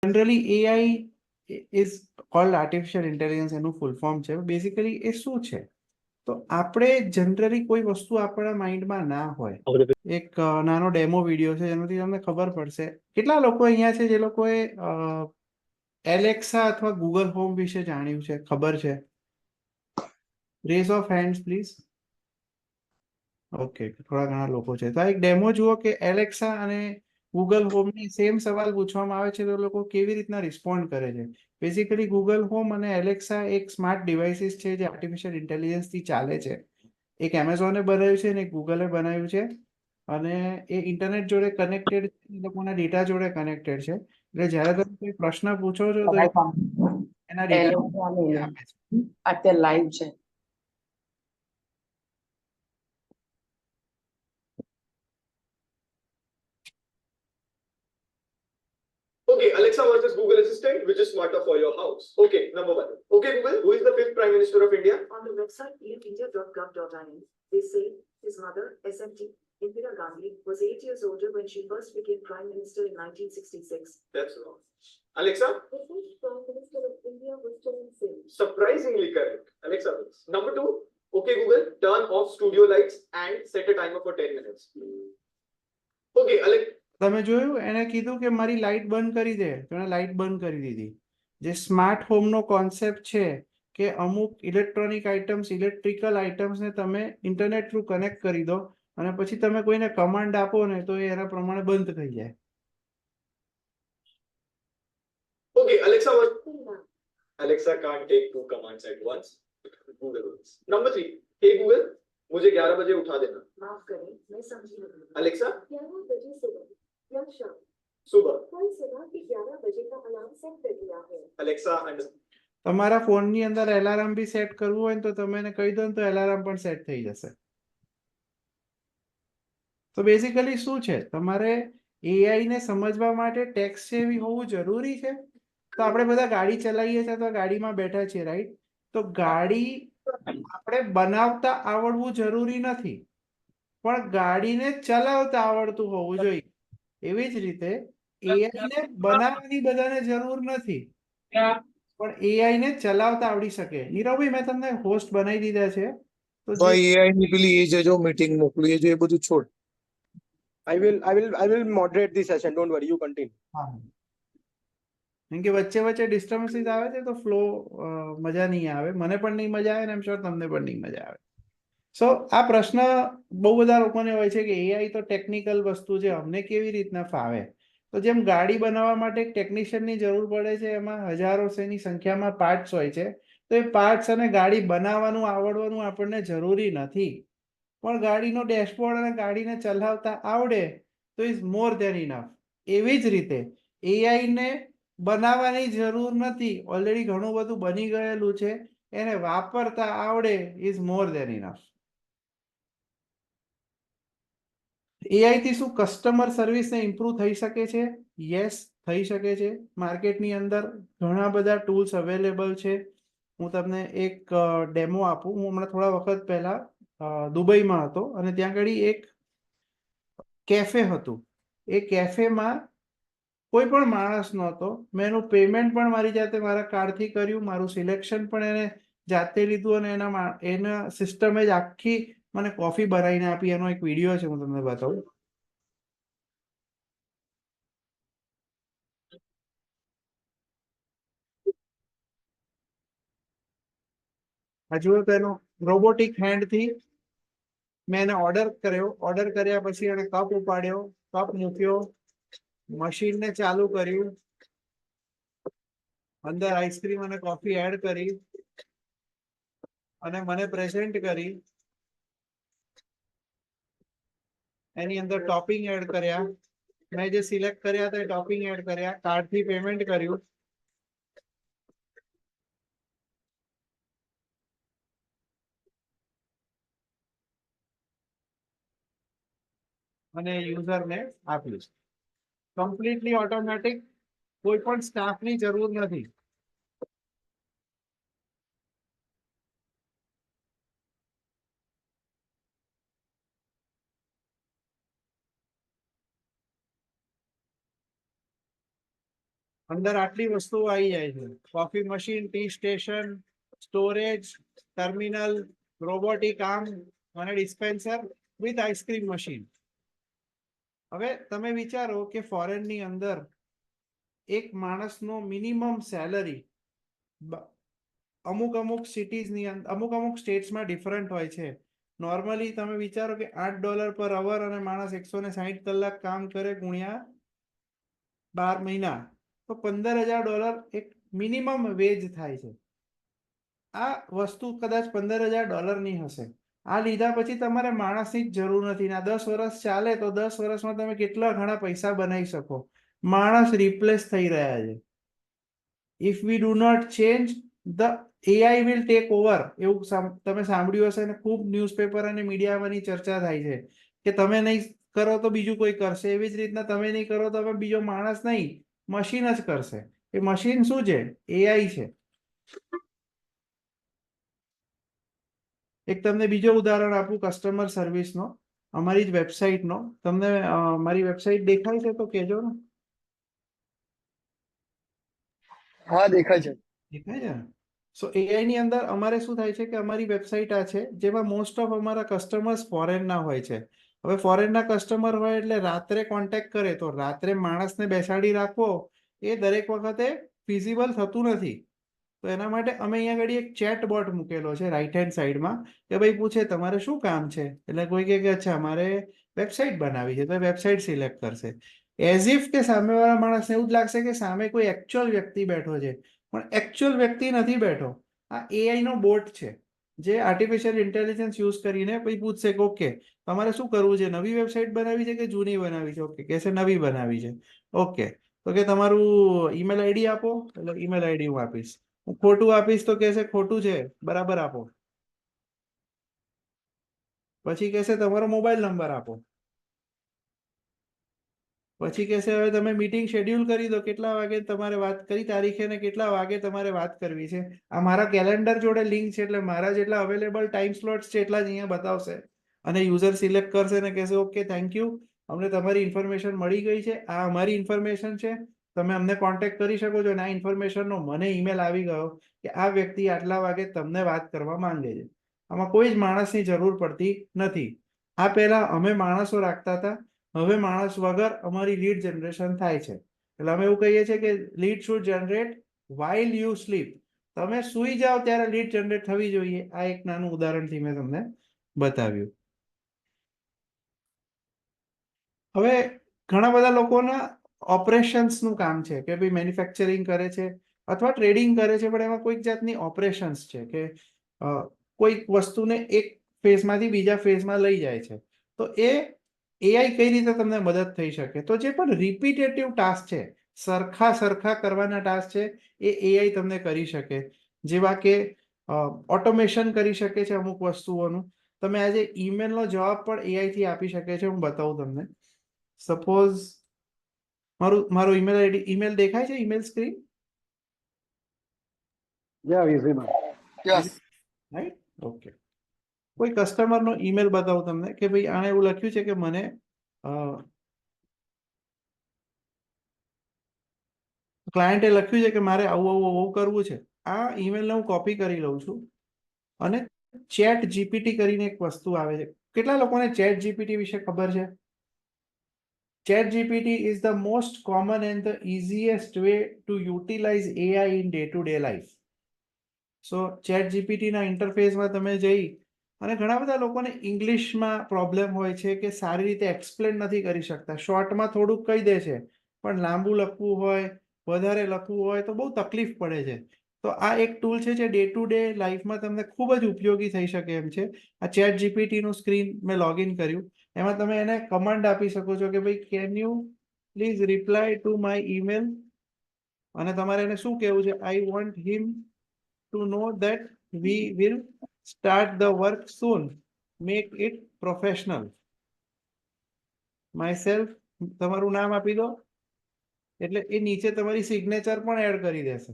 Generally AI is called artificial intelligence, એનું full form છે. Basically એ શું છે? તો આપણે જનરલી કોઈ વસ્તુ આપણા માઇન્ડમાં ના હોય, એક નાનો ડેમો વિડીયો છે જેનાથી તમને ખબર પડશે. કેટલા લોકો અહીંયા છે જે લોકોએ એલેક્સા અથવા ગૂગલ હોમ વિશે જાણ્યું છે, ખબર છે? Raise of hands please. Okay, થોડા ઘણા લોકો છે. તો આ એક ડેમો જુઓ કે એલેક્સા અને ગૂગલ હોમની સેમ સવાલ પૂછવામાં આવે છે તો લોકો કેવી રીતના રિસ્પોન્ડ કરે છે. બેઝિકલી ગૂગલ હોમ અને એલેક્સા એક સ્માર્ટ ડિવાઇસીસ છે જે આર્ટિફિશિયલ ઇન્ટેલિજન્સથી ચાલે છે. એક એમેઝોને બનાવ્યું છે અને એક ગૂગલે બનાવ્યું છે, અને એ ઇન્ટરનેટ જોડે કનેક્ટેડ છે, લોકોના ડેટા જોડે કનેક્ટેડ છે. એટલે જ્યારે તમે કોઈ પ્રશ્ન પૂછો છો તો એના ડેટા આપે છે. અત્યારે લાઈવ છે. Okay, Alexa versus Google Assistant, which is smarter for your house? Okay, number one. Okay, Google, who is the fifth Prime Minister of India? On the website pmindia.gov.in, they say his mother, SMT, Indira Gandhi, was 8 years older when she first became Prime Minister in 1966. That's wrong. Alexa? The fifth Prime Minister of India was Charan Singh. Surprisingly correct. Alexa wins. Number two. Okay, Google, turn off studio lights and set a timer for 10 minutes. Okay, Alexa. તમે જોયું, એને કીધું કે મારી light બંધ કરી દે, તો એને લાઇટ બંધ કરી દીધી. જે સ્માર્ટ હોમનો કોન્સેપ્ટ છે કે અમુક ઇલેક્ટ્રોનિક આઇટમ્સ, ઇલેક્ટ્રિકલ આઇટમ્સને તમે ઇન્ટરનેટ થ્રુ કનેક્ટ કરી દો અને પછી તમે કોઈને કમાન્ડ આપો ને તો એ એના પ્રમાણે બંધ થઈ જાય. Okay, Alexa Alexa can't take two commands at once. Google wins. Number three. Hey Google, मुझे 11 बजे उठा देना. माफ करें, मैं समझी नहीं. Alexa, 11 बजे सुबह या शाम? सुबह. कल सुबह के 11 बजे का अलार्म सेट कर दिया है. Alexa and તમારા ફોનની અંદર એલાર્મ બી સેટ કરવું હોય ને તો તમે એને કહી દો ને તો એલાર્મ પણ સેટ થઈ જશે. તો બેઝિકલી શું છે, તમારે એઆઈ ને સમજવા માટે ટેક્સ સેવી હોવું જરૂરી છે. તો આપણે બધા ગાડી ચલાવીએ છીએ તો ગાડીમાં બેઠા છીએ, રાઈટ? તો ગાડી આપણે બનાવતા આવડવું જરૂરી નથી, પણ ગાડીને ચલાવતા આવડતું હોવું જોઈએ. એવી જ રીતે એઆઈ ને બનાવવાની બધાને જરૂર નથી, પણ એઆઈ ને ચલાવતા આવડી શકે. નીરવભાઈ, મેં તમને હોસ્ટ બનાવી દીધા છે. તો એઆઈ ની પેલી એ જે જો મીટિંગ મોકલી છે એ બધું છોડ. I will moderate the session. Don't worry. You continue. હા, કેમ કે વચ્ચે વચ્ચે ડિસ્ટર્બન્સીસ આવે છે તો ફ્લો મજા નહીં આવે. મને પણ નહીં મજા આવે ને એમ શ્યોર તમને પણ નહીં મજા આવે. સો આ પ્રશ્ન બહુ બધા લોકોને હોય છે કે એઆઈ તો ટેકનિકલ વસ્તુ છે, અમને કેવી રીતના ફાવે? તો જેમ ગાડી બનાવવા માટે એક ટેકનિશિયનની જરૂર પડે છે, એમાં હજારોની સંખ્યામાં પાર્ટ્સ હોય છે, તો એ પાર્ટ્સ અને ગાડી બનાવવાનું આવડવાનું આપણને જરૂરી નથી, પણ ગાડીનો ડેશબોર્ડ અને ગાડીને ચલાવતા આવડે તો ઇઝ મોર ધેન ઇનફ. એવી જ રીતે એઆઈને બનાવવાની જરૂર નથી, ઓલરેડી ઘણું બધું બની ગયેલું છે, એને વાપરતા આવડે is more than enough. AI થી શું કસ્ટમર સર્વિસને ઇમ્પ્રુવ થઈ શકે છે? યસ, થઈ શકે છે. માર્કેટની અંદર ઘણા બધા ટૂલ્સ અવેલેબલ છે. હું તમને એક ડેમો આપું. હું હમણાં થોડા વખત પહેલા દુબઈમાં હતો અને ત્યાં આગળ એક કેફે હતું. એ કેફેમાં કોઈ પણ માણસ નહોતો. મેં એનું પેમેન્ટ પણ મારી જાતે મારા કાર્ડથી કર્યું, મારું સિલેક્શન પણ એને જાતે લીધું અને એના સિસ્ટમે જ આખી મને કોફી બનાવીને આપી. એનો એક વિડીયો છે, હું તમને બતાવું. આ જુઓ તો એનો રોબોટિક હેન્ડથી મેં એને ઓર્ડર કર્યો. ઓર્ડર કર્યા પછી એને કપ ઉપાડ્યો, કપ મૂક્યો, મશીનને ચાલુ કર્યું, અંદર આઈસ્ક્રીમ અને કોફી એડ કરી અને મને પ્રેઝન્ટ કરી. એની અંદર ટોપિંગ એડ કર્યા, મેં જે સિલેક્ટ કર્યા હતા એ ટોપિંગ એડ કર્યા, કાર્ડથી પેમેન્ટ કર્યું અને યુઝરને આપ્યું. કમ્પ્લીટલી ઓટોમેટિક, કોઈ પણ સ્ટાફની જરૂર નથી. અંદર આટલી વસ્તુઓ આવી જાય છે. Coffee machine, T station, storage, terminal, robotic arm અને ડિસ્પેન્સર વિથ આઈસ્ક્રીમ મશીન. હવે તમે વિચારો કે ફોરેનની અંદર એક માણસનો મિનિમમ સેલરી અમુક અમુક સિટીઝની અંદર અમુક અમુક સ્ટેટ્સમાં ડિફરન્ટ હોય છે. નોર્મલી તમે વિચારો કે $8 પર અવર અને માણસ 160 કલાક કામ કરે ગુણ્યા 12 મહિના તો $15,000 એક મિનિમમ વેજ થાય છે. આ વસ્તુ કદાચ $15,000 હશે. આ લીધા પછી તમારે માણસની જ જરૂર નથી. આ 10 વર્ષ ચાલે તો 10 વર્ષમાં તમે કેટલા ઘણા પૈસા બનાવી શકો. માણસ રિપ્લેસ થઈ રહ્યા છે. If we do not change the AI will take over. એવું તમે સાંભળ્યું હશે ને, ખૂબ ન્યૂઝપેપર અને મીડિયામાંની ચર્ચા થાય છે કે તમે નહીં કરો તો બીજું કોઈ કરશે. એવી જ રીતના તમે નહીં કરો તો હવે બીજો માણસ નહીં, મશીન જ કરશે. એ મશીન શું છે? AI છે. એક તમને બીજો ઉદાહરણ આપું કસ્ટમર સર્વિસનો, અમારી જ વેબસાઇટનો. તમને મારી વેબસાઇટ દેખાય છે તો કહેજો ને. હા દેખાય છે. દેખાય છે. સો AI ની અંદર અમારે શું થાય છે કે અમારી વેબસાઇટ આ છે જેમાં મોસ્ટ ઓફ અમારા કસ્ટમર્સ ફોરેનના હોય છે. હવે ફોરેનના કસ્ટમર હોય એટલે રાત્રે કોન્ટેક્ટ કરે તો રાત્રે માણસને બેસાડી રાખવો એ દરેક વખતે ફિઝિબલ થતું નથી. તો એના માટે અમે અહીંયા આગળ એક ચેટ બોટ મૂકેલો છે રાઈટ હેન્ડ સાઈડમાં, કે ભાઈ પૂછે તમારે શું કામ છે, એટલે કોઈ કહે કે અચ્છા મારે વેબસાઇટ બનાવી છે તો વેબસાઇટ સિલેક્ટ કરશે. એઝ ઇફ કે સામેવાળા માણસને એવું જ લાગશે કે સામે કોઈ એકચ્યુઅલ વ્યક્તિ બેઠો છે, પણ એકચ્યુઅલ વ્યક્તિ નથી બેઠો. આ AI નો બોટ છે જે આર્ટિફિશિયલ ઇન્ટેલિજન્સ યુઝ કરીને પછી પૂછશે કે ઓકે તમારે શું કરવું છે, નવી વેબસાઇટ બનાવી છે કે જૂની બનાવી છે? ઓકે કહેશે નવી બનાવી છે. ઓકે તો કે તમારું ઈમેલ આઈડી આપો, એટલે ઈમેલ આઈડી હું આપીશ. હું ખોટું આપીશ તો કહેશે ખોટું છે, બરાબર આપો. પછી કહેશે તમારો મોબાઈલ નંબર આપો. પછી કહેશે હવે તમે મીટિંગ શેડ્યુલ કરી દો, કેટલા વાગે તમારે વાત કરી તારીખે ને કેટલા વાગે તમારે વાત કરવી છે. આ મારા કેલેન્ડર જોડે લિંક છે એટલે મારા જેટલા અવેલેબલ ટાઈમ સ્લોટ્સ છે એટલા જ અહીંયા બતાવશે. અને યુઝર સિલેક્ટ કરશે ને કહેશે ઓકે થેન્ક યુ, અમને તમારી ઇન્ફોર્મેશન મળી ગઈ છે, આ અમારી ઇન્ફોર્મેશન છે, તમે અમને કોન્ટેક્ટ કરી શકો છો. અને આ ઇન્ફોર્મેશનનો મને ઈમેલ આવી ગયો કે આ વ્યક્તિ આટલા વાગે તમને વાત કરવા માંગે છે. આમાં કોઈ જ માણસની જરૂર પડતી નથી. આ પહેલા અમે માણસો રાખતા હતા, હવે માણસ વગર અમારી લીડ જનરેશન થાય છે. એટલે અમે એવું કહીએ છીએ કે lead should generate while you slip. તમે સૂઈ જાઓ ત્યારે લીડ જનરેટ થવી જોઈએ. આ એક નાનું ઉદાહરણથી મેં તમને બતાવ્યું. હવે ઘણા બધા લોકોના ઓપરેશન્સનું કામ છે કે ભાઈ મેન્યુફેક્ચરિંગ કરે છે અથવા ટ્રેડિંગ કરે છે, પણ એમાં કોઈક જાતની ઓપરેશન્સ છે કે કોઈક વસ્તુને એક ફેઝમાંથી બીજા ફેઝમાં લઈ જાય છે. તો એ AI કઈ રીતે તમને મદદ થઈ શકે? તો જે પણ રિપીટેટિવ ટાસ્ક છે, સરખા કરવાના ટાસ્ક છે, એ AI તમને કરી શકે. જેવા કે ઓટોમેશન કરી શકે છે અમુક વસ્તુઓનું. તમે આજે ઈમેલનો જવાબ પણ AI થી આપી શકે છે. હું બતાવું તમને. સપોઝ મારો ઈમેલ દેખાય છે, email screen yes. Right? Okay. કોઈ કસ્ટમરનો ઈમેલ બતાવું તમને કે ભાઈ આણે એવું લખ્યું છે કે મને ક્લાયન્ટે લખ્યું છે કે મારે આવું કરવું છે. આ ઈમેલને હું કોપી કરી લઉં છું અને ચેટ જીપીટી કરીને એક વસ્તુ આવે છે. કેટલા લોકોને ચેટ જીપીટી વિશે ખબર છે? Chat GPT is the most common and the easiest way to utilize AI in day-to-day life. So Chat GPT ના ઇન્ટરફેસમાં તમે જઈ અને ઘણા બધા લોકોને ઇંગ્લિશમાં પ્રોબ્લેમ હોય છે કે સારી રીતે એક્સપ્લેન નથી કરી શકતા. શોર્ટમાં થોડુંક કહી દે છે, પણ લાંબુ લખવું હોય, વધારે લખવું હોય તો બહુ તકલીફ પડે છે. તો આ એક ટૂલ છે જે ડે ટુ ડે લાઈફમાં તમને ખૂબ જ ઉપયોગી થઈ શકે એમ છે. આ ચેટ જીપીટીનું સ્ક્રીન મેં લોગિન કર્યું. એમાં તમે એને કમાન્ડ આપી શકો છો કે ભાઈ can you please reply to my email, અને તમારે એને શું કહેવું છે? I want him to know that we will start the work soon, make it professional. Myself, તમારું નામ આપી દો એટલે એ નીચે તમારી સિગ્નેચર પણ એડ કરી દેશે.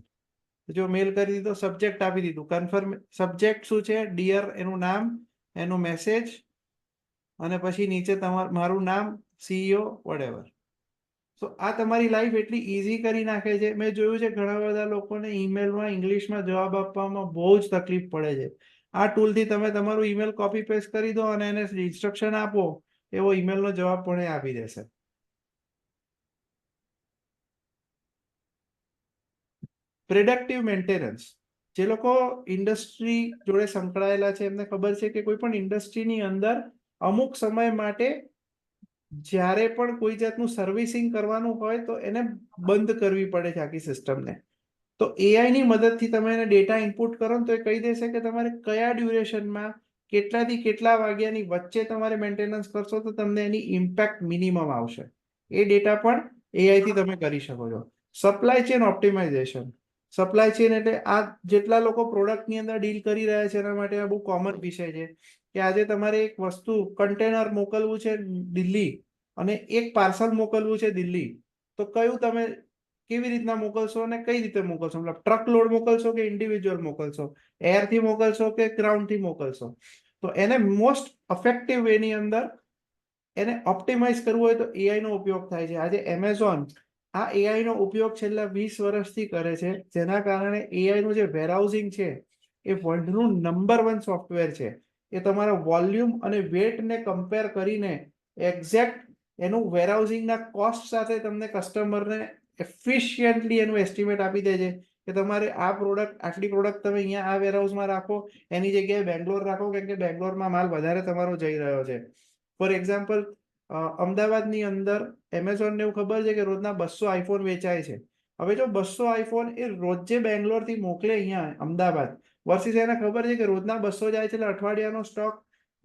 જો મેલ કરી દીધો, સબ્જેક્ટ આપી દીધું, કન્ફર્મ. સબ્જેક્ટ શું છે? ડિયર, એનું નામ, એનું મેસેજ, અને પછી નીચે મારું નામ, CEO, વોટેવર. સો આ તમારી લાઈફ એટલી ઈઝી કરી નાખે છે. મેં જોયું છે ઘણા બધા લોકોને ઈમેલમાં ઇંગ્લિશમાં જવાબ આપવામાં બહુ જ તકલીફ પડે છે. આ ટૂલથી તમે તમારું ઈમેલ કોપી પેસ્ટ કરી દો અને એને ઇન્સ્ટ્રક્શન આપો, એવો ઈમેલનો જવાબ પણ એ આપી દેશે. પ્રિડક્ટિવ મેન્ટેનન્સ. જે લોકો ઇન્ડસ્ટ્રી જોડે સંકળાયેલા છે એમને ખબર છે કે કોઈ પણ ઇન્ડસ્ટ્રીની અંદર અમુક સમય માટે જ્યારે પણ કોઈ જાતનું સર્વિસિંગ કરવાનું હોય તો એને બંધ કરવી પડે છે આખી સિસ્ટમને. તો એઆઈ ની મદદથી તમે એને ડેટા ઇનપુટ કરો તો એ કહી દેશે કે તમારે કયા ડ્યુરેશનમાં કેટલાથી કેટલા વાગ્યાની વચ્ચે તમારે મેન્ટેનન્સ કરશો તો તમને એની ઇમ્પેક્ટ મિનિમમ આવશે. એ ડેટા પણ એઆઈ થી તમે કરી શકો છો. Supply chain optimisation. Supply chain એટલે આ જેટલા લોકો પ્રોડક્ટની અંદર ડીલ કરી રહ્યા છે એના માટે આ બહુ કોમન વિષય છે કે આજે તમારે એક વસ્તુ કન્ટેનર મોકલવું છે દિલ્હી અને એક પાર્સલ મોકલવું છે દિલ્હી, તો કયું તમે કેવી રીતના મોકલશો અને કઈ રીતે મોકલશો? મતલબ ટ્રક લોડ મોકલશો કે ઇન્ડિવિજ્યુઅલ મોકલશો, એરથી મોકલશો કે ગ્રાઉન્ડથી મોકલશો? તો એને મોસ્ટ ઇફેક્ટિવ વેની અંદર એને ઓપ્ટિમાઇઝ કરવું હોય તો એઆઈ નો ઉપયોગ થાય છે. આજે એમેઝોન આ એઆઈ નો ઉપયોગ છેલ્લા 20 વર્ષથી કરે છે, જેના કારણે એઆઈ નું જે વેરહાઉસિંગ છે એ વર્લ્ડનું નંબર 1 સોફ્ટવેર છે. એ તમારા વોલ્યુમ અને વેટને કમ્પેર કરીને એક્ઝેક્ટ એનું વેરહાઉસિંગના કોસ્ટ સાથે તમને કસ્ટમરને એફિશિયન્ટલી એનું એસ્ટિમેટ આપી દે છે કે તમારે આ પ્રોડક્ટ આટલી પ્રોડક્ટ તમે અહીંયા આ વેરહાઉસમાં રાખો, એની જગ્યાએ બેંગ્લોર રાખો, કેમ કે બેંગ્લોરમાં માલ વધારે તમારો જઈ રહ્યો છે. ફોર એક્ઝામ્પલ, અમદાવાદની અંદર એમેઝોનને એવું ખબર છે કે રોજના 200 આઈફોન વેચાય છે. હવે જો 200 આઈફોન એ રોજે બેંગ્લોરથી મોકલે અહીંયા અમદાવાદ, વર્સિસ એને ખબર છે કે રોજના 200 જાય છે એટલે અઠવાડિયાનો સ્ટોક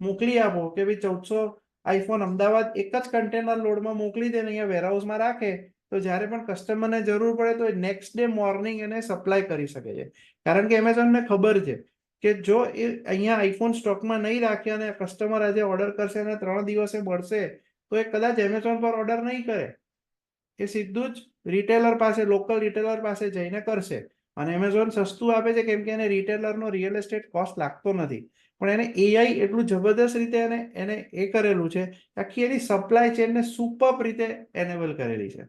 મોકલી આપો કે ભાઈ 1400 આઈફોન અમદાવાદ એક જ કન્ટેનર લોડમાં મોકલી દે ને અહીંયા વેરહાઉસમાં રાખે, તો જ્યારે પણ કસ્ટમરને જરૂર પડે તો નેક્સ્ટ ડે મોર્નિંગ એને સપ્લાય કરી શકે છે. કારણ કે એમેઝોનને ખબર છે કે જો એ અહીંયા આઈફોન સ્ટોકમાં નહીં રાખે અને કસ્ટમર આજે ઓર્ડર કરશે અને 3 દિવસે મળશે તો એ કદાચ એમેઝોન પર ઓર્ડર નહીં કરે, એ સીધું જ રિટેલર પાસે, લોકલ રિટેલર પાસે જઈને કરશે. અને એમેઝોન સસ્તું આપે છે કેમ કે એને રિટેલરનો રિયલ એસ્ટેટ કોસ્ટ લાગતો નથી. પણ એને એઆઈ એટલું જબરદસ્ત રીતે એને એ કરેલું છે, આખી એની સપ્લાય ચેનને સુપર રીતે એનેબલ કરેલી છે.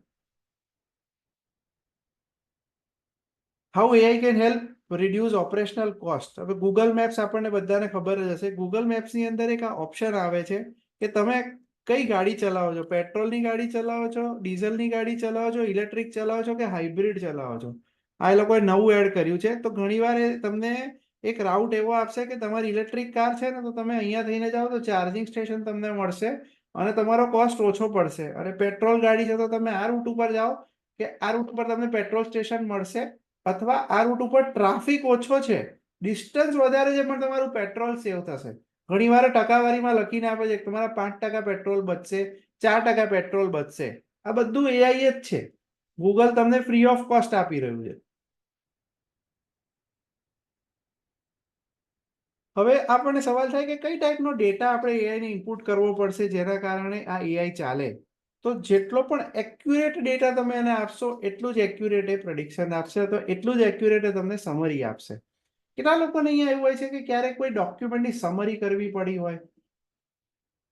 How AI can help reduce operational cost. હવે ગૂગલ મેપ્સ આપણને બધાને ખબર જ હશે. ગૂગલ મેપ્સની અંદર એક આ ઓપ્શન આવે છે કે તમે કઈ ગાડી ચલાવો છો, પેટ્રોલની ગાડી ચલાવો છો, ડીઝલની ગાડી ચલાવો છો, ઇલેક્ટ્રિક ચલાવો છો કે હાઇબ્રિડ ચલાવો છો. આ એ લોકોએ નવું એડ કર્યું છે. તો ઘણીવાર એ તમને એક રાઉટ એવો આપશે કે તમારી ઇલેક્ટ્રિક કાર છે ને તો તમે અહીંયા થઈને જાઓ તો ચાર્જિંગ સ્ટેશન તમને મળશે અને તમારો કોસ્ટ ઓછો પડશે. અને પેટ્રોલ ગાડી છે તો તમે આ રૂટ ઉપર જાઓ કે આ રૂટ ઉપર તમને પેટ્રોલ સ્ટેશન મળશે, અથવા આ રૂટ ઉપર ટ્રાફિક ઓછો છે, ડિસ્ટન્સ વધારે છે પણ તમારું પેટ્રોલ સેવ થશે. ઘણીવાર ટકાવારીમાં લખીને આપે છે કે તમારા 5% પેટ્રોલ બચશે, 4% પેટ્રોલ બચશે. આ બધું એઆઈ જ છે. ગૂગલ તમને ફ્રી ઓફ કોસ્ટ આપી રહ્યું છે. હવે આપણને સવાલ થાય કે કઈ ટાઈપનો ડેટા આપણે એઆઈને ઇનપુટ કરવો પડશે જેના કારણે આ એઆઈ ચાલે. તો જેટલો પણ એક્યુરેટ ડેટા તમે એને આપશો એટલું જ એક્યુરેટ એ પ્રેડિક્શન આપશે, તો એટલું જ એક્યુરેટ તમને સમરી આપશે. કેટલા લોકોને અહીંયા એવું હોય છે કે ક્યારેક કોઈ ડોક્યુમેન્ટની સમરી કરવી પડી હોય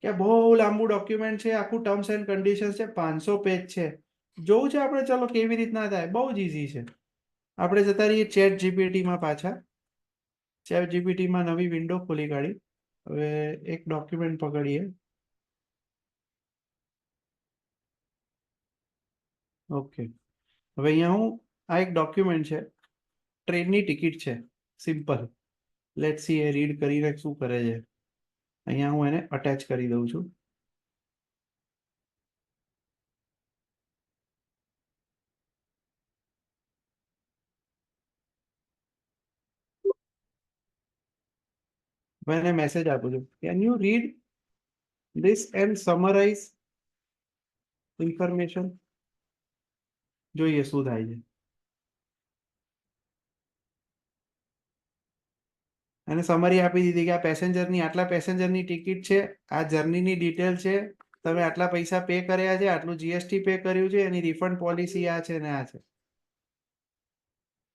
કે બહુ લાંબુ ડોક્યુમેન્ટ છે, આખું ટર્મ્સ એન્ડ કન્ડિશન્સ છે, 500 પેજ છે, જોવું છે આપણે, ચલો કેવી રીતના થાય, બહુ જ ઈઝી છે. આપણે જતા રહીએ ચેટ જીપીટીમાં પાછા. ચેટ જીપીટીમાં નવી વિન્ડો ખોલી કાઢી. હવે એક ડોક્યુમેન્ટ પકડીએ. ઓકે, હવે અહીંયા હું આ એક ડોક્યુમેન્ટ છે, ટ્રેનની ટિકિટ છે, simple. Let's see A read કરીને શું કરે છે. અહીંયા હું એને અટેચ કરી દઉં છું. હવે એને મેસેજ આપું છું, can you read this and summarise information. જોઈએ શું થાય છે. અને સમરી આપી દીધી કે આ પેસેન્જરની આટલા પેસેન્જરની ટિકિટ છે, આ જર્નીની ડિટેલ છે, તમે આટલા પૈસા પે કર્યા છે, આટલું જીએસટી પે કર્યું છે, એની રિફંડ પોલિસી આ છે ને આ છે.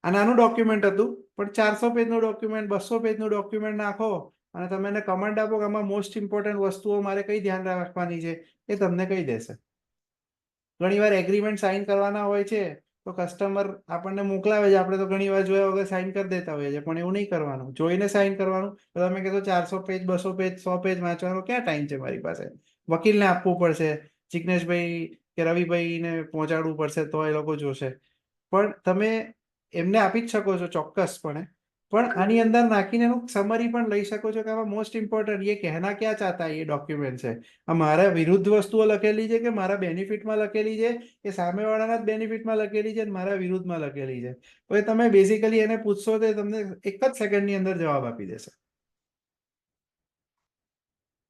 આ નાનું ડોક્યુમેન્ટ હતું પણ 400 પેજનું ડોક્યુમેન્ટ, 200 પેજનું ડોક્યુમેન્ટ નાખો અને તમે એને કમાન્ડ આપો કે આમાં મોસ્ટ ઇમ્પોર્ટન્ટ વસ્તુઓ મારે કઈ ધ્યાન રાખવાની છે, એ તમને કહી દેશે. ઘણીવાર એગ્રીમેન્ટ સાઇન કરવાના હોય છે તો કસ્ટમર આપણને મોકલાવે છે, આપણે તો ઘણીવાર જોયા વગર સાઇન કરી દેતા હોઈએ છીએ, પણ એવું નહીં કરવાનું, જોઈને સાઇન કરવાનું. તો તમે કહેશો 400 પેજ 200 પેજ 100 પેજ વાંચવાનો ક્યાં ટાઈમ છે મારી પાસે? વકીલને આપવું પડશે, જિગ્નેશભાઈ કે રવિભાઈને પહોંચાડવું પડશે તો એ લોકો જોશે. પણ તમે એમને આપી જ શકો છો ચોક્કસપણે, પણ આની અંદર નાખીને એનું સમરી પણ લઈ શકો છો કે આમાં મોસ્ટ ઇમ્પોર્ટન્ટ ये कहना क्या चाहता है ये डॉक्यूमेન્ટ છે, આ મારા વિરુદ્ધ વસ્તુઓ લખેલી છે કે મારા બેનિફિટમાં લખેલી છે કે સામેવાળાના જ બેનિફિટમાં લખેલી છે અને મારા વિરુદ્ધમાં લખેલી છે. હવે તમે બેઝિકલી એને પૂછશો તો તમને એક જ સેકન્ડની અંદર જવાબ આપી દેશે.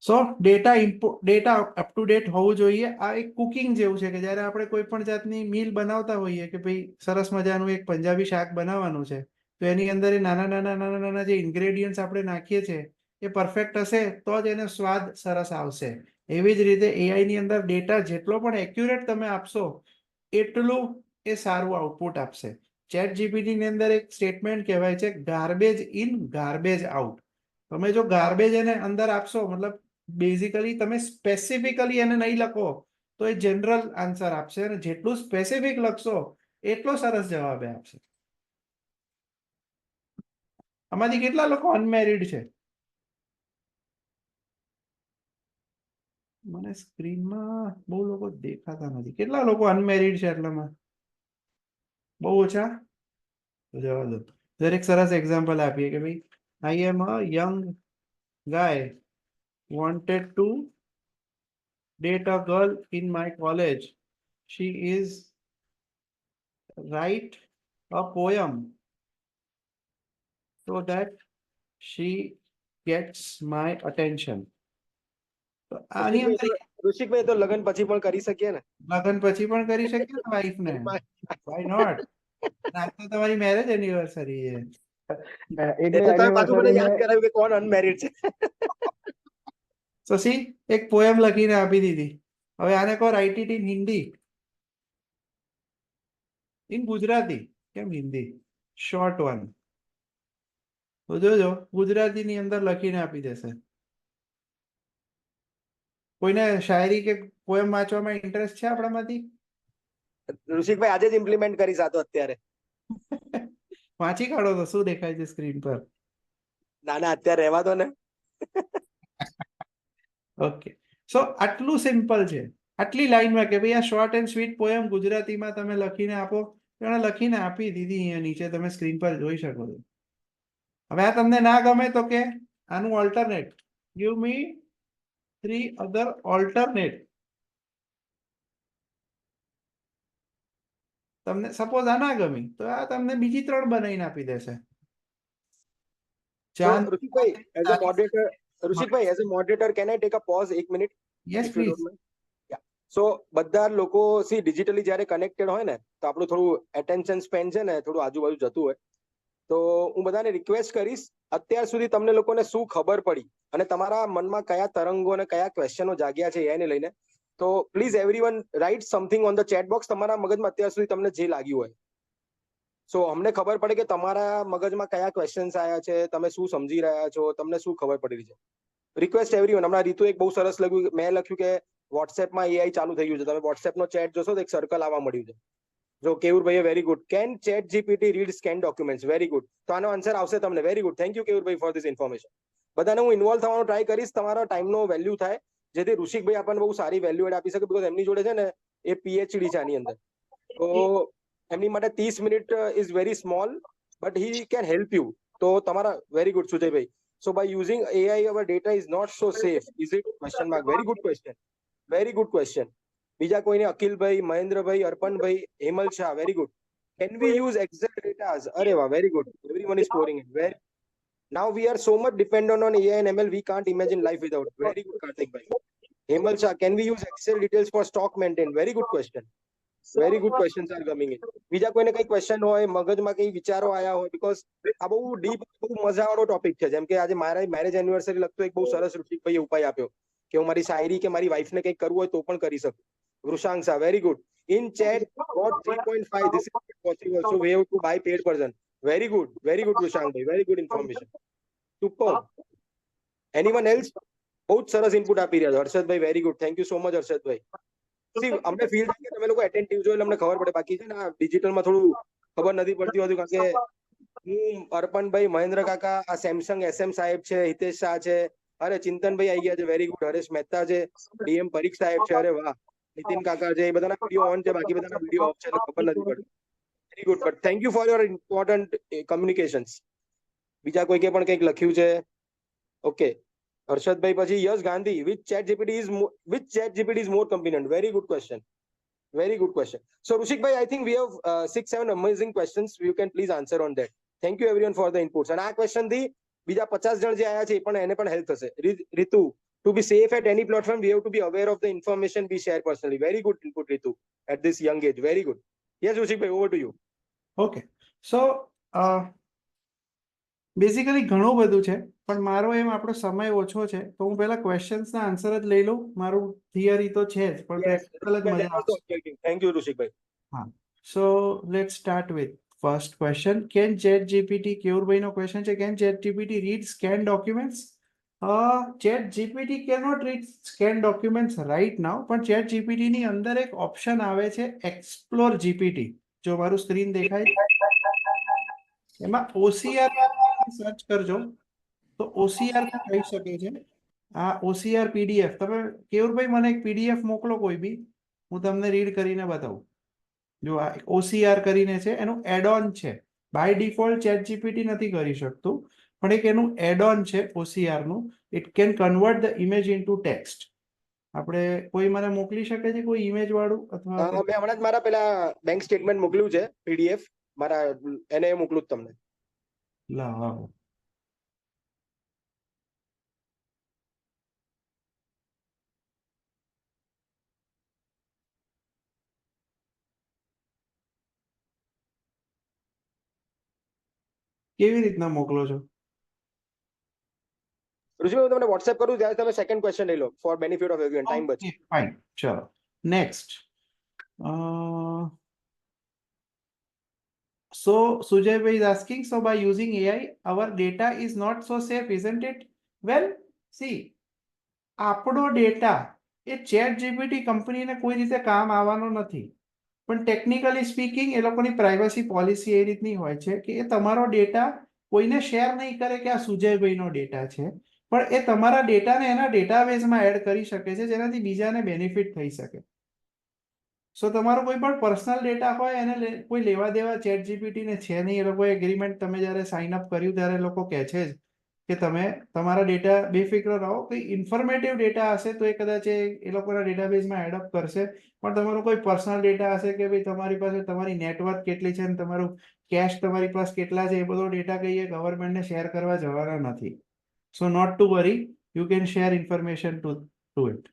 સો ડેટા અપ ટુ ડેટ હોવું જોઈએ. આ એક કુકિંગ જેવું છે કે જ્યારે આપણે કોઈ પણ જાતની મીલ બનાવતા હોઈએ કે ભાઈ સરસ મજાનું એક પંજાબી શાક બનાવવાનું છે, તો એની અંદર એ નાના જે ઇન્ગ્રેડિયન્ટ્સ આપણે નાખીએ છીએ એ પરફેક્ટ હશે તો જ એનો સ્વાદ સરસ આવશે. એવી જ રીતે એઆઈની અંદર ડેટા જેટલો પણ એક્યુરેટ તમે આપશો એટલું એ સારું આઉટપુટ આપશે. ચેટ જીપીટીની અંદર એક સ્ટેટમેન્ટ કહેવાય છે ગાર્બેજ ઇન ગાર્બેજ આઉટ. તમે જો ગાર્બેજ એને અંદર આપશો, મતલબ બેઝિકલી તમે સ્પેસિફિકલી એને નહીં લખો તો એ જનરલ આન્સર આપશે, અને જેટલું સ્પેસિફિક લખશો એટલો સરસ જવાબ આપશે. આમાંથી કેટલા લોકો અનમેરિડ છે? મને સ્ક્રીનમાં બહુ લોકો દેખાતા નથી. કેટલા લોકો અનમેરિડ છે એટલામાં? બહુ ઓછા? તો જવા દો. દરેક સરસ એક્ઝામ્પલ આપીએ કે ભાઈ I M a young guy wanted to date a girl in my college. She is write a poem so that she gets my attention. તો આની અંદર ઋષિકભાઈ તો લગ્ન પછી પણ કરી શકીએ ને. લગ્ન પછી પણ કરી શકીએ ને વાઈફ ને, વાય નોટ? આજ તો તમારી મેરેજ એનિવર્સરી છે. એટલે તમે પાછું મને યાદ કરાવ્યું કે કોણ અનમેરિડ છે. શશી એક પોએમ લખીને આપી દીધી. હવે આને કહો write it in Hindi, in Gujarati, કેમ હિન્દી? Short one. તો જોજો ગુજરાતીની અંદર લખીને આપી દેશે. કોઈને શાયરી કે પોએમ વાંચવામાં ઇન્ટરેસ્ટ છે આપણામાંથી? ઋષિકભાઈ આજે જ ઇમ્પ્લિમેન્ટ કરીશ આ તો અત્યારે. વાંચી કાઢો તો શું દેખાય છે સ્ક્રીન પર? ના ના અત્યારે રહેવા દો ને. ઓકે, સો આટલું સિમ્પલ છે, આટલી લાઈનમાં કે ભાઈ આ શોર્ટ એન્ડ સ્વીટ પોએમ ગુજરાતીમાં તમે લખીને આપો. એને લખીને આપી દીધી. અહીંયા નીચે તમે સ્ક્રીન પર જોઈ શકો છો. હવે આ તમને ના ગમે તો કે આનું alternate, give me 3 other alternate. તમને સપોઝ આ ના ગમી તો આ તમને બીજી 3 બનાવીને આપી દેશે. ઋષિકભાઈ એઝ અ મોડરેટર, ઋષિકભાઈ as a moderator can I take a pause 1 minute? Yes please. So બધા લોકો સી ડિજિટલી જ્યારે કનેક્ટેડ હોય ને તો આપણું થોડું એટેન્શન સ્પેન છે ને થોડું આજુબાજુ જતું હોય. તો હું બધાને રિક્વેસ્ટ કરીશ, અત્યાર સુધી તમને લોકોને શું ખબર પડી અને તમારા મનમાં કયા તરંગો અને કયા ક્વેશ્ચનો જાગ્યા છે એને લઈને, તો please everyone write something on the chat box. તમારા મગજમાં અત્યાર સુધી તમને જે લાગ્યું હોય, સો અમને ખબર પડે કે તમારા મગજમાં કયા ક્વેશ્ચન્સ આવ્યા છે, તમે શું સમજી રહ્યા છો, તમને શું ખબર પડી રહી છે. Request everyone. હમણાં રીતુ એક બહુ સરસ લખ્યું, મેં લખ્યું કે વોટ્સએપમાં એઆઈ ચાલુ થઈ ગયું છે. તમે વોટ્સએપનો ચેટ જોશો તો એક સર્કલ આવવા મળ્યું છે. જો કેવુરભાઈએ very good. Can chat GPT read scan documents? Very good. તો આનો આન્સર આવશે તમને. Very good. થેન્ક યુ કેવુરભાઈ ફોર ધીસ ઇન્ફોર્મેશન. બધાને હું ઇન્વોલ્વ થવાનો ટ્રાય કરીશ, તમારા ટાઈમનો વેલ્યુ થાય, જેથી ઋષિકભાઈ આપણને બહુ સારી વેલ્યુ એડ આપી શકે, બીકોઝ એમની જોડે છે ને એ પીએચડી છે આની અંદર. તો એમની માટે 30 minute is very small, but he can help you. તો તમારા વેરી ગુડ સુજયભાઈ. So by using AI, our data is not so safe, is it? Question mark. Very good question. Very good question. બીજા કોઈને? અખિલભાઈ, મહેન્દ્રભાઈ, અર્પણભાઈ, Hemal Shah. Very good. Can we use Excel data? અરે વાહ, very good. Everyone is scoring it. Very. Now we are so much dependent on AI and ML, we can't imagine life without. Very good, Karthik bhai. Hemal Shah, can we use Excel details for stock maintain? Very good question. Very good questions are coming in. બીજા કોઈને કઈ question હોય, મગજમાં કઈ વિચારો આયા હોય, because આ બહુ ડીપ, બહુ મજાવાળો ટોપિક છે. જેમ કે આજે મારા મેરેજ એનિવર્સરી લગતો એક બહુ સરસ ઋષિકભાઈએ ઉપાય આપ્યો કે હું મારી શાયરી કે મારી વાઈફને કંઈક કરવું હોય તો પણ કરી શકું. Vrushank Shah, very good. In chat got 3.5. This is possible. So we have to buy paid version. Very good. Very good, વૃષાંક ભાઈ. Very good information. Super. Anyone else? બહુ જ સરસ ઇનપુટ આપી રહ્યા છો Harshadbhai. Very good. Thank you so much Harshadbhai. See, અમને feel થાય કે તમે લોકો એટેન્ટિવ છો એટલે અમને ખબર પડે, બાકી છે ને આ ડિજિટલમાં થોડું ખબર નથી પડતી હોતી, કારણ કે હું અર્પણભાઈ, મહેન્દ્ર કાકા, આ સેમસંગ SM સાહેબ છે, હિતેશ શાહ છે, અરે ચિંતનભાઈ આવી ગયા છે, વેરી ગુડ, હરેશ મહેતા છે, DM પરીખ સાહેબ છે, અરે વાહ, નીતિન કાકા છે, એ બધાના વિડીયો ઓન છે, બાકી બધાના વિડીયો ઓફ છે, એટલે ખબર નથી પડતી. Very good, but thank you for your important communications. બીજા કોઈકે પણ કંઈક લખ્યું છે? ઓકે, હર્ષદભાઈ પછી yes Gandhi, which ChatGPT is more convenient? Very good question. Very good question. So Rushik bhai, I think we have 6-7 amazing questions. You can please answer on that. Thank you everyone for the inputs. And આ question થી બીજા 50 જણ જે આયા છે એ પણ એને પણ હેલ્પ થશે. Ritu, to be safe at any platform, we have to be aware of the information we share personally. Very good input, Ritu, at this young age. Very good. Yes, Rushik bhai, over to you. Okay so basically ઘણું બધું છે, પણ મારો એમ આપણો સમય ઓછો છે તો હું પહેલા ક્વેશ્ચન્સના આન્સર જ લઈ લઉં. મારું થિયરી તો છે જ, પણ Yes, પ્રેક્ટિકલ જ that મજા was the આવશે. objective. Thank you, Rushik bhai. So let's start with first question. Can ChatGPT, કેયુરભાઈનો ક્વેશ્ચન છે, can ChatGPT read scan documents? ChatGPT cannot read scan documents right now, પણ ChatGPT ની અંદર એક option આવે છે એક્સપ્લોર GPT. જો મારું સ્ક્રીન દેખાય એમાં OCR સર્ચ કરજો તો OCR કહી શકે છે. આ OCR PDF તમે કેયુરભાઈ મને એક PDF મોકલો કોઈ બી, હું તમને રીડ કરીને બતાવું. જો આ OCR કરીને છે, એનું એડ ઓન છે. બાય ડિફોલ્ટ ChatGPT નથી કરી શકતું, પણ એક એનું એડ ઓન છે OCR નું. It can convert the image into text. આપણે કોઈ મને મોકલી શકે છે કોઈ ઇમેજ વાળું અથવા મેં હમણાં જ મારા પેલા બેંક સ્ટેટમેન્ટ મોકલ્યું છે PDF, મારા એને મોકલું જ તમને. લાવો. કેવી રીતના મોકલો છો? ઋષિભાઈ, હું તમને WhatsApp કરું ત્યારે તમે સેકન્ડ ક્વેશ્ચન લઈ લો for benefit of everyone. Time બચે. ફાઇન, ચલો next. So Sujay bhai is asking, so by using AI, our data is not so safe, isn't it? Well, see, આપણો ડેટા એ ChatGPT કંપનીને કોઈ રીતે કામ આવવાનો નથી, પણ ટેકનિકલી સ્પીકિંગ એ લોકોની પ્રાઇવસી પોલિસી એ રીતની હોય છે કે એ તમારો ડેટા કોઈને શેર નહીં કરે કે આ સુજયભાઈનો ડેટા છે, પણ એ તમારા ડેટાને એના ડેટાબેઝમાં એડ કરી શકે છે જેનાથી બીજાને બેનિફિટ થઈ શકે. સો તમારો કોઈ પણ પર્સનલ ડેટા હોય એને કોઈ લેવા દેવા ChatGPT ને છે નહીં. એ લોકોએ એગ્રીમેન્ટ તમે જ્યારે સાઇન અપ કર્યું ત્યારે એ લોકો કહે છે જ કે તમે તમારા ડેટા બેફિક્ર રહો. કંઈ ઇન્ફોર્મેટિવ ડેટા હશે તો એ કદાચ એ લોકોના ડેટાબેઝમાં એડઅપ કરશે, પણ તમારો કોઈ પર્સનલ ડેટા હશે કે ભાઈ તમારી પાસે તમારી નેટવર્ક કેટલી છે અને તમારું કેશ તમારી પાસે કેટલા છે, એ બધો ડેટા કહીએ ગવર્મેન્ટને શેર કરવા જવાના નથી. So not to worry, you can share information to it.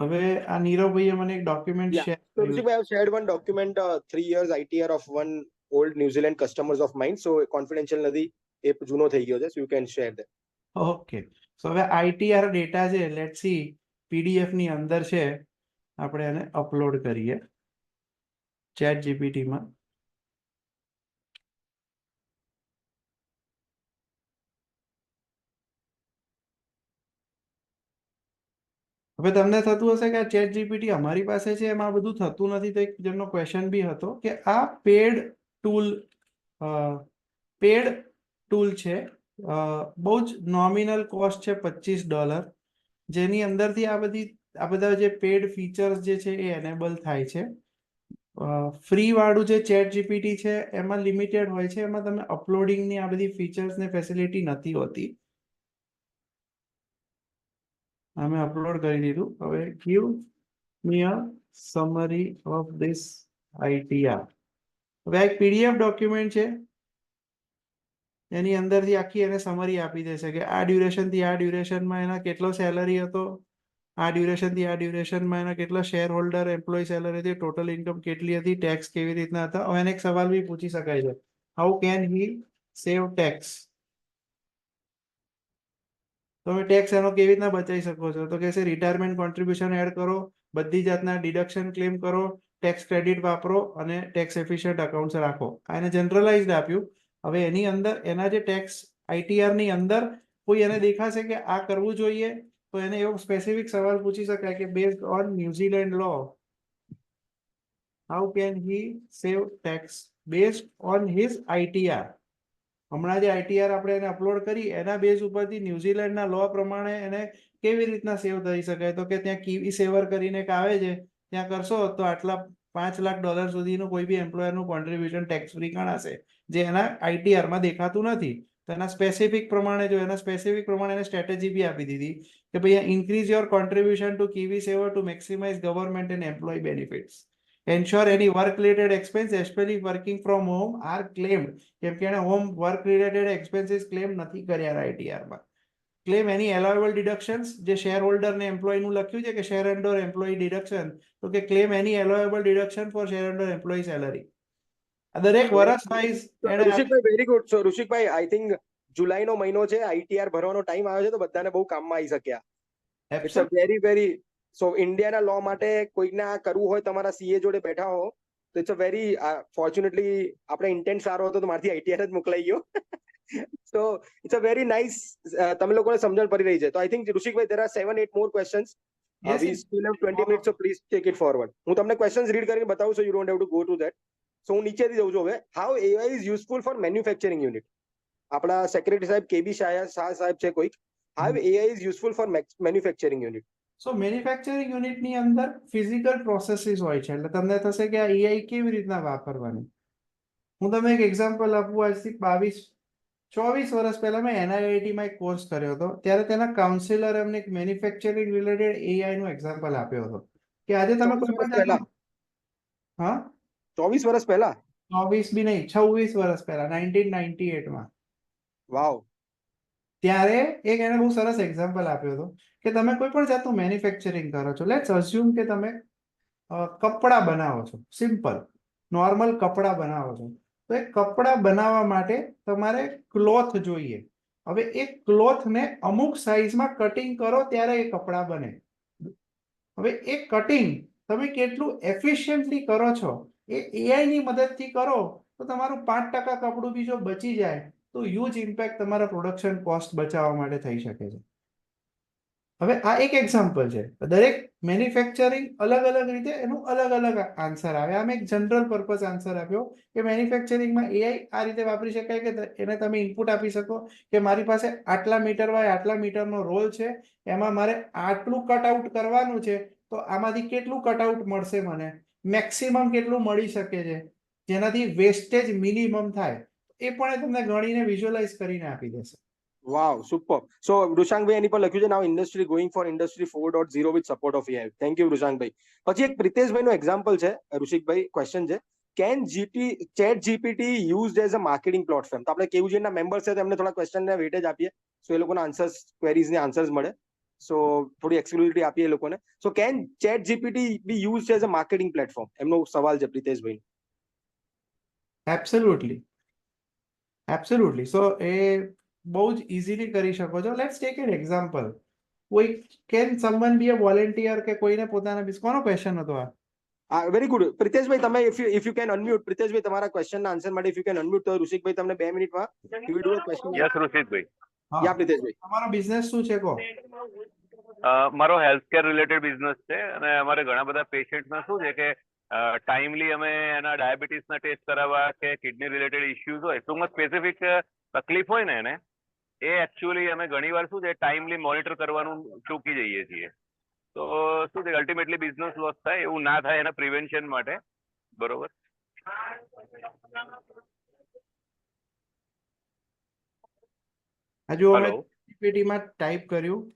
હવે આ નીરવભાઈએ મને એક ડોક્યુમેન્ટ Yeah. શેર So કર્યું. Rushik bhai, I have shared one document, 3 years ITR of one old New Zealand customers of mine. So confidential નથી, એ જૂનો થઈ ગયો છે. So you can share that. Okay, so હવે ITR ડેટા છે, let see PDF ની અંદર છે, આપણે એને અપલોડ કરીએ ChatGPT માં. હવે તમને થતું હશે કે આ ChatGPT અમારી પાસે છે એમાં બધું થતું નથી, તો એક જેમનો ક્વેશ્ચન બી હતો કે આ પેડ ટૂલ છે, બહુ જ નોમિનલ કોસ્ટ છે $25, જેની અંદરથી આ બધા જે પેડ ફીચર્સ જે છે એ એનેબલ થાય છે. ફ્રી વાળું જે ChatGPT છે એમાં લિમિટેડ હોય છે, એમાં તમે અપલોડિંગની આ બધી ફીચર્સ ને ફેસિલિટી નથી હોતી. અમે અપલોડ કરી દીધું. હવે give me a summary of this ITR. હવે એક PDF ડોક્યુમેન્ટ છે, એની અંદરથી આખી એને સમરી આપી દેશે કે આ ડ્યુરેશનથી આ ડ્યુરેશનમાં એના કેટલો સેલરી હતો, આ ડ્યુરેશનથી આ ડ્યુરેશનમાં એના કેટલા શેર હોલ્ડર એમ્પ્લોય સેલરી હતી, ટોટલ ઇન્કમ કેટલી હતી, ટેક્સ કેવી રીતના હતા. હવે એને એક સવાલ બી પૂછી શકાય છે, how can he save tax? તમે ટેક્સ એનો કેવી રીતના બચાવી શકો છો? તો કહેશે રિટાયરમેન્ટ કોન્ટ્રીબ્યુશન એડ કરો, બધી જાતના ડિડક્શન ક્લેમ કરો, ટેક્સ ક્રેડિટ વાપરો અને ટેક્સ એફિશિયન્ટ અકાઉન્ટ્સ રાખો. આ એને જનરલાઇઝડ આપ્યું. હવે એની અંદર એના જે ટેક્સ ITR ની અંદર કોઈ એને દેખાશે કે આ કરવું જોઈએ તો એને એવો સ્પેસિફિક સવાલ પૂછી શકાય કે based on New Zealand law how can he save tax based on his ITR. હમણાં જે ITR આપણે એને અપલોડ કરી એના બેઝ ઉપરથી ન્યુઝીલેન્ડના લો પ્રમાણે એને કેવી રીતના સેવ થઈ શકાય, તો કે ત્યાં કિવી સેવર કરીને એક આવે છે, ત્યાં કરશો તો આટલા $5 લાખ સુધીનું કોઈ બી એમ્પ્લોયરનું કોન્ટ્રીબ્યુશન ટેક્સ ફ્રી ગણાશે, જે એના ITR દેખાતું નથી. તો એના સ્પેસિફિક પ્રમાણે જો એના સ્પેસિફિક પ્રમાણે એને સ્ટ્રેટેજી બી આપી દીધી કે ભાઈ increase your contribution to KiwiSaver to maximize government and employ benefits. Ensure any work-related expense, especially working from home, are claimed. કેમ કે એને હોમ વર્ક-related expenses claim નથી કર્યા ITR. Claim any allowable deductions, જે શેર હોલ્ડર ને employ નું લખ્યું છે કે શેર હોલ્ડર એમ્પ્લોય ડિડક્શન, તો કે claim any allowable deduction for share holder employee salary. આ દરેક વર્ષ વાઇઝ એને ઋષિકભાઈ વેરી ગુડ. સો ઋષિકભાઈ આઈ થિંક જુલાઈનો મહિનો છે, ITR ભરવાનો ટાઈમ આવ્યો છે, તો બધાને બહુ કામમાં આવી શક્યા. ઇટ્સ અ વેરી સો ઇન્ડિયાના લો માટે કોઈને આ કરવું હોય, તમારા CA જોડે બેઠા હો, તો ઇટ્સ અ વેરી ફોર્ચ્યુનેટલી આપણે ઇન્ટેન્ટ સારો હતો તો મારથી ITR જ મોકલાઈ ગયો. So it's a very nice. તમે લોકોને સમજણ પડી રહી છે. તો આઈ થિંક ઋષિકભાઈ there are 7-8 more questions. Yes, We still have 20 minutes, so please take it forward. હું તમને questions read કરીને બતાવું, so you don't have to go to that. So હું નીચેથી જઉં છું હવે. How AI is useful for manufacturing unit. આપણા સેક્રેટરી સાહેબ KB શાહ સાહેબ છે કોઈક. How AI is useful for manufacturing unit. So manufacturing યુનિટની અંદર ફિઝિકલ પ્રોસેસીસ હોય છે, એટલે તમને થશે કે આ AI કેવી રીતના વાપરવાની. હું તમને એક એક્ઝામ્પલ આપું. આજથી 24 વર્ષ પહેલા મેં NIIT માં એક કોર્સ કર્યો હતો, ત્યારે તેના કાઉન્સિલર એમને એક મેન્યુફેક્ચરિંગ રિલેટેડ AI નું એક્ઝામ્પલ આપ્યો હતો કે આજે તમે 24 કોઈ વર્ષ પણ પહેલા? હા 24 વર્ષ પહેલા? 24 બી નહીં, 26 વર્ષ પહેલા 1998 માં. વાવ. ત્યારે એક એને બહુ સરસ એક્ઝામ્પલ આપ્યો હતો કે તમે કોઈ પણ જાતનું મેન્યુફેક્ચરિંગ કરો છો. લેટ્સ અઝ્યુમ કે તમે કપડાં બનાવો છો, સિમ્પલ નોર્મલ કપડાં બનાવો છો. તો એ કપડાં બનાવવા માટે તમારે ક્લોથ જોઈએ. હવે એ ક્લોથને અમુક સાઇઝમાં કટિંગ કરો ત્યારે એ કપડાં બને. હવે એ કટિંગ તમે કેટલું એફિશિયન્ટલી કરો છો, એ AI ની મદદથી કરો તો તમારું 5% કપડું બી જો બચી જાય તો હ્યુજ ઇમ્પેક્ટ તમારા પ્રોડક્શન કોસ્ટ બચાવવા માટે થઈ શકે છે. હવે આ એક એક્ઝામ્પલ છે. દરેક મેન્યુફેક્ચરિંગ અલગ અલગ રીતે એનું અલગ અલગ આન્સર આવે. આમ એક જનરલ પર્પઝ આન્સર આપ્યો કે મેન્યુફેક્ચરિંગમાં AI આ રીતે વાપરી શકાય કે એને તમે ઇનપુટ આપી શકો કે મારી પાસે આટલા મીટર બાય આટલા મીટરનો રોલ છે, એમાં મારે આટલું કટઆઉટ કરવાનું છે, તો આમાંથી કેટલું કટઆઉટ મળશે, મને મેક્સિમમ કેટલું મળી શકે છે, જેનાથી વેસ્ટેજ મિનિમમ થાય. એ પણ એ તમને ગણીને વિઝ્યુઅલાઇઝ કરીને આપી દેશે. Wow, super. સો વૃષાંકભાઈ એની પર લખ્યું છે now industry going for industry 4.0 with support of AI. Thank you વૃષાંકભાઈ. પછી એક પ્રિતેશભાઈનો એક્ઝામ્પલ છે, ઋષિકભાઈ ક્વેશ્ચન છે, can chat GPT used as a marketing platform. તો આપણે કેયુજીના મેમ્બર્સ છે, તો એમને થોડા ક્વેશ્ચનને વેટેજ આપીએ, સો એ લોકોના આન્સર્સ, ક્વેરીઝને આન્સર્સ મળે. સો થોડી એક્સક્લુઝિવિટી આપીએ એ લોકોને. સો can chat GPT B used as a marketing platform? એમનો સવાલ છે પ્રિતેશભાઈ. Absolutely, absolutely. સો એ બહુ જ ઇઝીલી કરી શકો છો. Let's take an example. કોઈ can someone be a volunteer કે કોઈને પોતાના કોનો ક્વેશ્ચન હતો આ? Very good. પ્રિતેશભાઈ તમે ઇફ યુ કેન અનમ્યુટ. પ્રિતેશભાઈ તમારા ક્વેશ્ચનના આન્સર માટે ઇફ યુ કેન અનમ્યુટ, તો ઋષિકભાઈ તમને 2 મિનિટમાં he will do a question. Yes ઋષિતભાઈ. હા, યા પ્રિતેશભાઈ. તમારો બિઝનેસ શું છે કહો? મારો હેલ્થકેર રિલેટેડ બિઝનેસ છે અને અમારે ઘણા બધા પેશન્ટના શું છે કે ટાઈમલી અમે એના ડાયાબિટીસના ટેસ્ટ કરાવવા કે કિડની રિલેટેડ ઇશ્યુઝ હોય, ટૂંકમાં સ્પેસિફિક તકલીફ હોય ને એને, એ એકચ્યુઅલી અમે ઘણીવાર શું છે ટાઈમલી મોનિટર કરવાનું ચૂકી જઈએ છીએ. તો શું છે અલ્ટિમેટલી બિઝનેસ લોસ થાય, એવું ના થાય એના પ્રિવેન્શન માટે. બરોબર. હજુ અમે હેલો. જીપીટીમાં ટાઈપ કર્યું.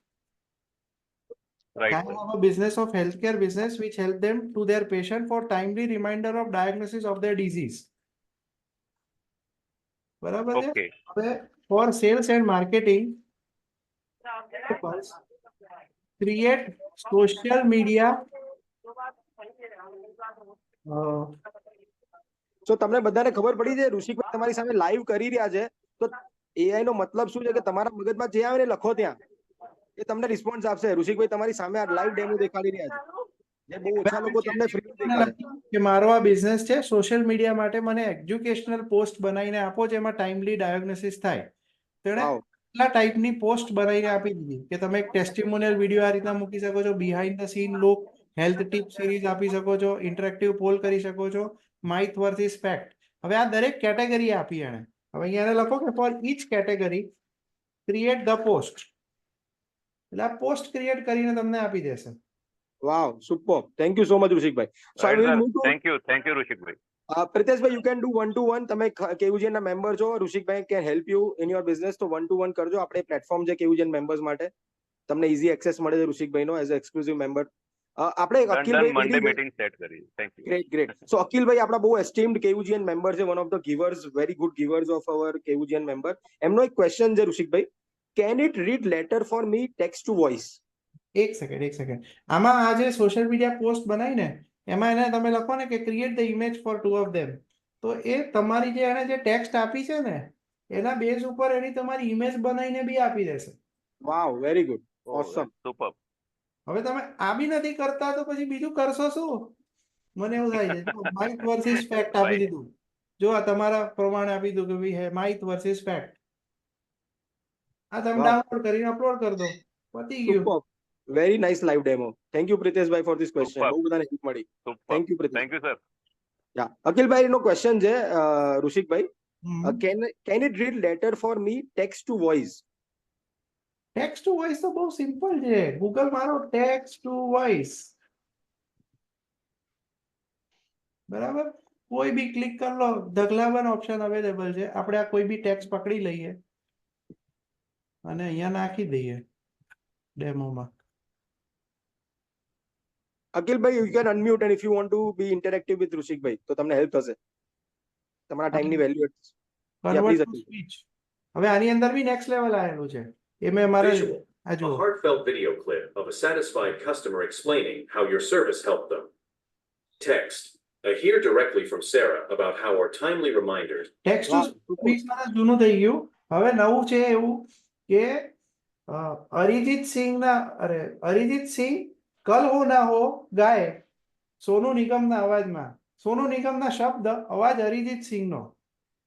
Right. Can have a business of healthcare business which help them to their patient for timely reminder of diagnosis of their disease. બરાબર છે. ઓકે. હવે for sales and marketing create social media તો તમને બધાને ખબર પડી છે ઋષિકભાઈ તમારી સામે લાઈવ કરી રહ્યા છે, તો AI નો મતલબ શું છે કે તમારા મગજમાં જે આવે ને લખો ત્યાં, એ તમને રિસ્પોન્સ આપશે. ઋષિકભાઈ તમારી સામે આ લાઈવ ડેમો દેખાડી રહ્યા છે, જે બહુ ઓછા લોકો તમને ફ્રી દેખાડે. કે મારો આ બિઝનેસ છે, સોશિયલ મીડિયા માટે મને એજ્યુકેશનલ પોસ્ટ બનાવીને આપો જેમાં ટાઈમલી ડાયગ્નોસિસ થાય. તેણે વાવ. કેટલા ટાઈપની પોસ્ટ બનાવીને આપી દીધી કે તમે એક ટેસ્ટિમોનિયલ વિડીયો આ રીતના મૂકી શકો છો, behind the scene look, health tip series આપી શકો છો, ઇન્ટરેક્ટિવ પોલ કરી શકો છો, માઇથ વર્સિસ ફેક્ટ. હવે આ દરેક કેટેગરી આપી એને. હવે અહીંયા લખો કે for each category create the post, એટલે આ પોસ્ટ ક્રિએટ કરીને તમને આપી દેશે. Wow, super. Thank you so much ઋષિકભાઈ. So I will move to thank you ઋષિકભાઈ. પ્રિતેશભાઈ, યુ કેન ડુ 1-to-1. તમે કેયુજેન ના મેમ્બર છો, ઋષિકભાઈ can help you in your business, તો 1-to-1 કરજો. આપણે પ્લેટફોર્મ છે કેયુજેન મેમ્બર્સ માટે, તમને ઈઝી એક્સેસ મળે છે ઋષિકભાઈનો એઝ અ એક્સક્લુઝિવ મેમ્બર. આપણે મંડે અખિલભાઈ, મીટિંગ સેટ કરી. Thank you. ગ્રેટ. સો અખિલભાઈ આપણા બહુ એસ્ટીમ્ડ કેયુજીએન મેમ્બર છે, one of the givers, very good givers of our KUGN member. એમનો એક ક્વેશ્ચન છે ઋષિકભાઈ, can it read letter for me text to voice? એક સેકન્ડ. આમાં આ જે સોશિયલ મીડિયા પોસ્ટ બનાવી ને એમાં એને તમે લખો ને કે create the image for 2 of them, તો એ તમારી જે એને જે ટેક્સ્ટ આપી છે ને એના બેઝ ઉપર એની તમારી ઇમેજ બનાવીને બી આપી દેશે. વાવ, વેરી ગુડ, ઓસમ. સુપર. હવે તમે આ બી નથી કરતા તો પછી બીજું કરશો શું? મને એવું થાય છે. જો માઇથ વર્સિસ ફેક્ટ આપી દીધું, જો આ તમારા પ્રમાણે આપી દીધું કે વી હે માઇથ વર્સિસ ફેક્ટ. આ તમે ડાઉનલોડ કરીને અપલોડ કરી દો, પતી ગયું. Super, very nice live demo. Thank you પ્રિતેશભાઈ ફોર ધીસ ક્વેશ્ચન. Superb. બહુ બધાને હેલ્પ મળી. Thank you Pritesh. Thank you sir. Yeah, અખિલભાઈ નો ક્વેશ્ચન છે ઋષિકભાઈ, hmm. Can it read letter for me text to voice? Text to voice તો બહુ સિમ્પલ છે. ગૂગલ મારો ટેક્સ્ટ ટુ વોઇસ, બરાબર. કોઈ બી ક્લિક કરી લો, ઢગલાબંધ ઓપ્શન અવેલેબલ છે. આપણે આ કોઈ બી ટેક્સ્ટ પકડી લઈએ અને અહીંયા નાખી દઈએ ડેમોમાં. અખિલભાઈ, you can unmute and if you want to be interactive with ઋષિકભાઈ, તો તમને હેલ્પ થશે. તમારા ટાઈમની વેલ્યુ. Convert to speech. હવે આની અંદર બી નેક્સ્ટ લેવલ આવેલું છે. એ મેં મારે Visual. આ A જુઓ. heartfelt video clip of a satisfied customer explaining how your service helped them. Text. A hear directly from Sarah about how our timely reminders. Text to speech મારે જૂનું થઈ ગયું. હવે નવું છે એવું કે અરિજીત સિંહ કલ હો ના હો ગાય સોનુ નિગમના અવાજમાં, સોનુ નિગમના શબ્દ અવાજ અરિજીત સિંહનો,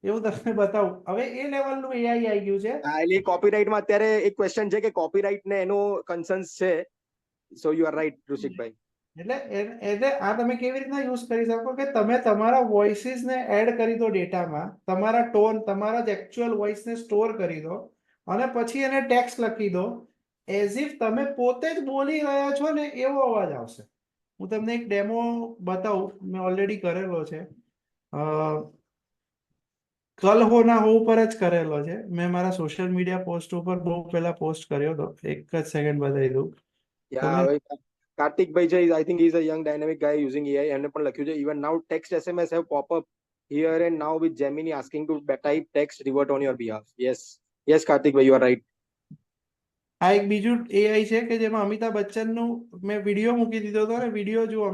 એવું તમને બતાવું. હવે એ લેવલનું એઆઈ આવી ગયું છે. હા, એટલે કોપીરાઇટમાં અત્યારે એક ક્વેશ્ચન છે કે કોપીરાઇટ ને એનો કન્સર્ન્સ છે. સો યુ આર રાઈટ ઋષિકભાઈ. એટલે આ તમે કેવી રીતના યુઝ કરી શકો કે તમે તમારા વોઇસીસને એડ કરી દો ડેટામાં, તમારા ટોન, તમારા જ એકચ્યુઅલ વોઇસને સ્ટોર કરી દો અને પછી એને ટેક્સ્ટ લખી દો, એઝ ઇફ તમે પોતે જ બોલી રહ્યા છો ને એવો અવાજ આવશે. હું તમને એક ડેમો બતાવું, મેં ઓલરેડી કરેલો છે. કલ હો ના હો ઉપર જ કરેલો છે. મેં મારા સોશિયલ મીડિયા પોસ્ટ ઉપર બહુ પહેલા પોસ્ટ કર્યો હતો. એક જ સેકન્ડ બતાવી દઉં. કાર્તિકભાઈ છે, I think is a young dynamic guys using AI. એમને પણ લખ્યું છે, even now text SMS have pop up here and now with Gemini asking to type text revert on your behalf. Yes Kartikbhai, you are right. આ એક બીજું AI છે કે જેમાં અમિતાભ બચ્ચનનું મેં વિડીયો મૂકી દીધો હતો ને વિડીયો જુઓ,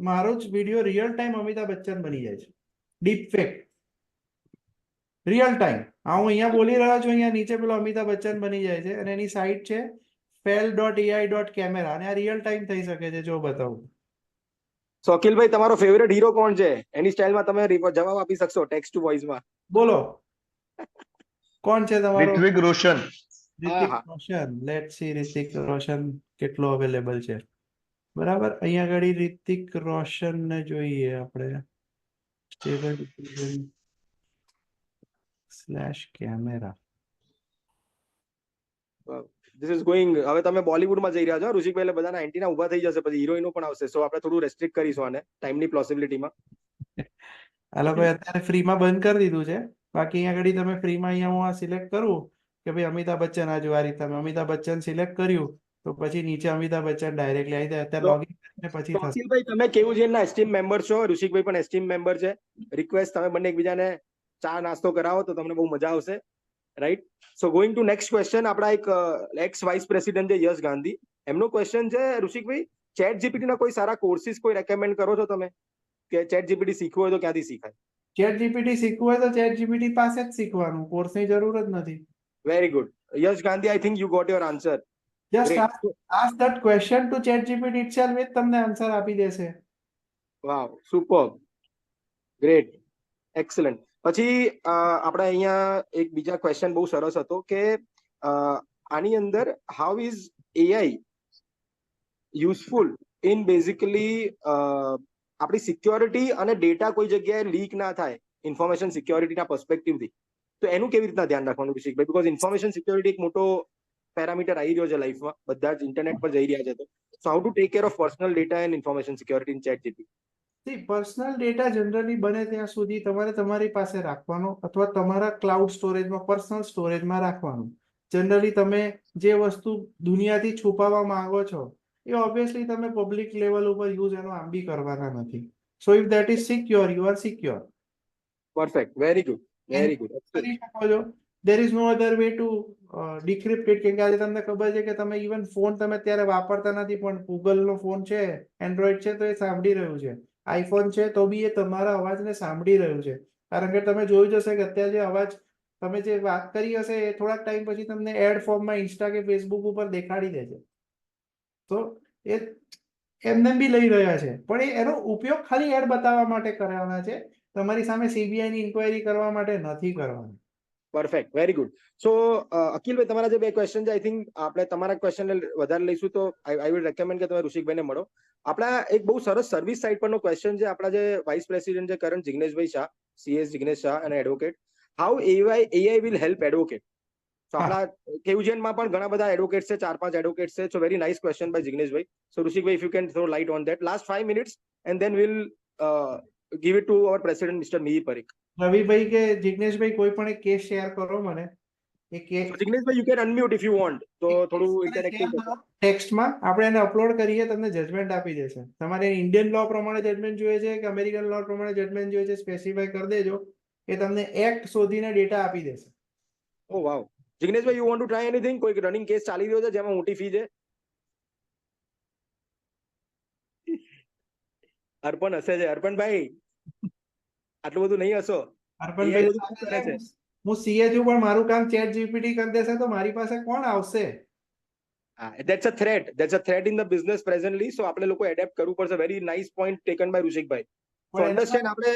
મારો જ video real time Amitabh Bachchan બની જાય છે. Deep fake real time. હું અહીંયા બોલી રહ્યો છું, અહીંયા નીચે પેલો અમિતાભ બચ્ચન બની જાય છે અને એની સાઇટ છે fail.ai.camera અને આ રિયલ ટાઈમ થઈ શકે છે. જો બતાવું. સો અખિલભાઈ, તમારો ફેવરેટ હીરો કોણ છે? એની સ્ટાઇલમાં તમે જવાબ આપી શકશો ટેક્સ્ટ ટુ વોઇસમાં. બોલો કોણ છે તમારો? ઋત્વિક રોશન. રિતિક રોશન. લેટ્સ સી રિતિક રોશન કેટલો અવેલેબલ છે. બરાબર, અહીંયા આગળ રિતિક રોશન ને જોઈએ આપણે. Stable /camera. This is going. હવે તમે બોલિવૂડમાં જઈ રહ્યા છો ઋષિકભાઈ, એટલે બધાના એન્ટીના ઉભા થઈ જશે, પછી હિરોઈનો પણ આવશે. સો આપણે થોડું રેસ્ટ્રિક્ટ કરીશું આને ટાઈમની પોસિબિલિટીમાં. આ લોકોએ અત્યારે ફ્રીમાં બંધ કરી દીધું છે. બાકી અહીંયા આગળ તમે ફ્રીમાં અહીંયા હું આ સિલેક્ટ કરું કે ભાઈ અમિતાભ બચ્ચન, આ જો આ રીતે તમે અમિતાભ બચ્ચન સિલેક્ટ કર્યું તો પછી નીચે અમિતાભ બચ્ચન ડાયરેક્ટલી આવી જાય. અત્યારે લોગિન કરીને પછી થશે. અખિલભાઈ, તમે કેયુજીએનના એસ્ટીમ મેમ્બર છો, ઋષિકભાઈ પણ એસ્ટીમ મેમ્બર છે. રિક્વેસ્ટ, તમે બંને એકબીજાને ચા નાસ્તો કરાવો તો તમને બહુ મજા આવશે, right? So going to next question. આપણા એક એક્સ વાઇસ પ્રેસિડેન્ટ છે યશ ગાંધી, એમનો ક્વેશ્ચન છે ઋષિકભાઈ, ચેટ જીપીટી ના કોઈ સારા કોર્સિસ કોઈ રેકમેન્ડ કરો છો તમે, કે ચેટ જીપીટી શીખવું હોય તો ક્યાંથી શીખાય? ચેટ જીપીટી શીખવું હોય તો ચેટ જીપીટી પાસે જ શીખવાનું, કોર્સની જરૂર જ નથી. Very good Yash Gandhi, I think you got your answer. Just ask that question to ChatGPT itself, એ તમને આન્સર આપી દેશે. Wow, super, great, excellent. પછી આપણે અહીંયા એક બીજા ક્વેશ્ચન બહુ સરસ હતો કે આની અંદર how is AI useful in basically આપણી સિક્યોરિટી અને ડેટા કોઈ જગ્યાએ લીક ના થાય ઇન્ફોર્મેશન સિક્યોરિટીના પર્સપેક્ટિવથી, તો એનું કેવી રીતના ધ્યાન રાખવાનું ઋષિકભાઈ? બીકોઝ ઇન્ફોર્મેશન સિક્યોરિટી એક મોટો પેરામીટર આવી રહ્યો છે લાઈફમાં, બધા જ ઇન્ટરનેટ પર જઈ રહ્યા છે, તો how to take care of personal data and information security in ChatGPT? Personal data generally બને ત્યાં સુધી તમારે તમારી પાસે રાખવાનો અથવા તમારા ક્લાઉડ સ્ટોરેજમાં, પર્સનલ સ્ટોરેજમાં રાખવાનું. જનરલી તમે જે વસ્તુ દુનિયાથી છુપાવવા માંગો છો એ ઓબ્વિયસલી તમે પબ્લિક લેવલ ઉપર યુઝ એનો આમ બી કરવાના નથી. So if that is secure, you are secure. Perfect, very good, very good. કરી શકો છો. There is no other way to decrypt it. કેમ કે આજે તમને ખબર છે કે તમે ઇવન ફોન તમે અત્યારે વાપરતા નથી, પણ ગૂગલનો ફોન છે, એન્ડ્રોઈડ છે, તો એ સાંભળી રહ્યું છે. આઈફોન છે તો બી એ તમારા અવાજને સાંભળી રહ્યું છે. કારણ કે તમે જોયું જશે કે અત્યારે જે અવાજ તમે જે વાત કરી હશે એ થોડાક ટાઈમ પછી તમને એડ ફોર્મમાં ઇન્સ્ટા કે ફેસબુક ઉપર દેખાડી દે છે. તો એ એમને બી લઈ રહ્યા છે, પણ એનો ઉપયોગ ખાલી એડ બતાવવા માટે કરવાના છે. તમારી સામે સીબીઆઈ ની ઇન્કવાયરી કરવા માટે નથી કરવાની. Perfect, very good. સો અકિલભાઈ, તમારા જે બે ક્વેશ્ચન છે, આઈ થિંક આપણે તમારા ક્વેશ્ચન વધારે લઈશું, તો આઈ વિલ રેકમેન્ડ કે તમે ઋષિકભાઈને મળો. આપણા એક બહુ સરસ સર્વિસ સાઇટ પરનો ક્વેશ્ચન છે, આપણા જે વાઇસ પ્રેસિડેન્ટ છે કરંટ જિગ્નેશભાઈ શાહ, CS જિગ્નેશ શાહ અને advocate, how AI will help advocate. તો આપણા કેયુજેનમાં પણ ઘણા બધા એડવોકેટ્સ છે, 4-5 એડવોકેટ્સ છે. So very nice question by જિગ્નેશભાઈ. સો ઋષિકભાઈ, if you can throw light on that, last 5 minutes and then will give it to our president, Mr. Mihir Parikh. રવિભાઈ કે જિગ્નેશભાઈ કોઈ પણ એક કેસ શેર કરો મને. એ કેસ So, જિગ્નેશભાઈ, you can unmute if you want. તો થોડું ઇન્ટરેક્ટિવ થશે. ટેક્સ્ટમાં આપણે એને અપલોડ કરીએ, તમને જજમેન્ટ આપી દેશે. તમારે ઇન્ડિયન લો પ્રમાણે જજમેન્ટ જોઈએ છે કે અમેરિકન લો પ્રમાણે જજમેન્ટ જોઈએ છે, સ્પેસિફાઈ કરી દેજો. એ તમને એક્ટ શોધીને ડેટા આપી દેશે. Oh wow. જિગ્નેશભાઈ, you want to try anything? કોઈ રનિંગ કેસ ચાલી રહ્યો છે જેમાં મોટી ફી છે? અર્પણ હશે છે. અર્પણભાઈ, આટલું બધું નહીં હશો. AI બધું શું કરે છે? હું સીએ છું, પણ મારું કામ ચેટ જીપીટી કરી દેશે તો મારી પાસે કોણ આવશે? That's a threat. That's a threat in the business presently. So આપણે લોકો એડેપ્ટ કરવું પડશે. Very nice point taken by ઋષિકભાઈ. સો અન્ડરસ્ટેન્ડ, આપણે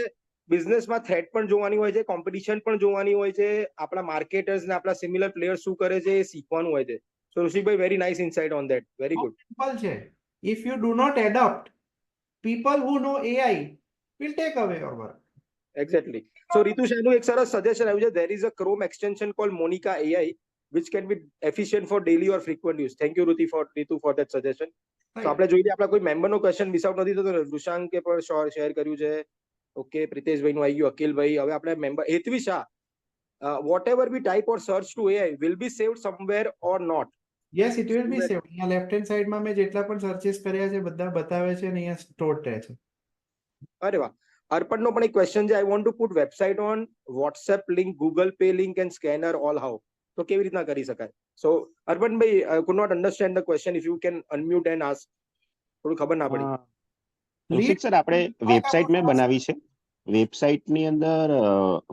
બિઝનેસમાં થ્રેટ પણ જોવાની હોય છે, કોમ્પિટિશન પણ જોવાની હોય છે, આપણા માર્કેટર્સ ને આપણા સિમિલર પ્લેયર્સ શું કરે છે એ શીખવાનું હોય છે. સો ઋષિકભાઈ, very nice insight on that. Very good. Simple છે. If you do not adopt, people who know AI will take away your work. Exactly. So Ritu શાહનું એક સરસ સજેશન આવ્યું છે. There is a Chrome extension call Monica AI which can be efficient for daily or frequent use. Thank you Ritu for that suggestion. તો આપણે જોઈએ આપણા કોઈ મેમ્બરનો ક્વેશ્ચન મિસ આઉટ નથી થતો. ઋષાંકે પણ શેર કર્યું છે. ઓકે, પ્રિતેશભાઈનું આવી ગયું, અકિલભાઈ. હવે આપણે member Hetvi Shah, whatever we type or search to AI will be saved somewhere or not? Yes, it will be saved. અહીંયા લેફ્ટ હેન્ડ સાઈડમાં મેં જેટલા પણ સર્ચેસ કર્યા છે બધા બતાવે છે અને અહીંયા સ્ટોર્ડ રહે છે. અરે વાહ. અર્પણનો પણ એક ક્વેશ્ચન છે. I want to put website on WhatsApp link, Google Pay link and scanner all how. તો કેવી રીતના કરી શકાય? સો અર્પણભાઈ, I could not understand the question. If you can unmute and ask. થોડું ખબર ના પડી. ઋષિક સર, આપણે વેબસાઇટ મેં બનાવી છે. વેબસાઇટની અંદર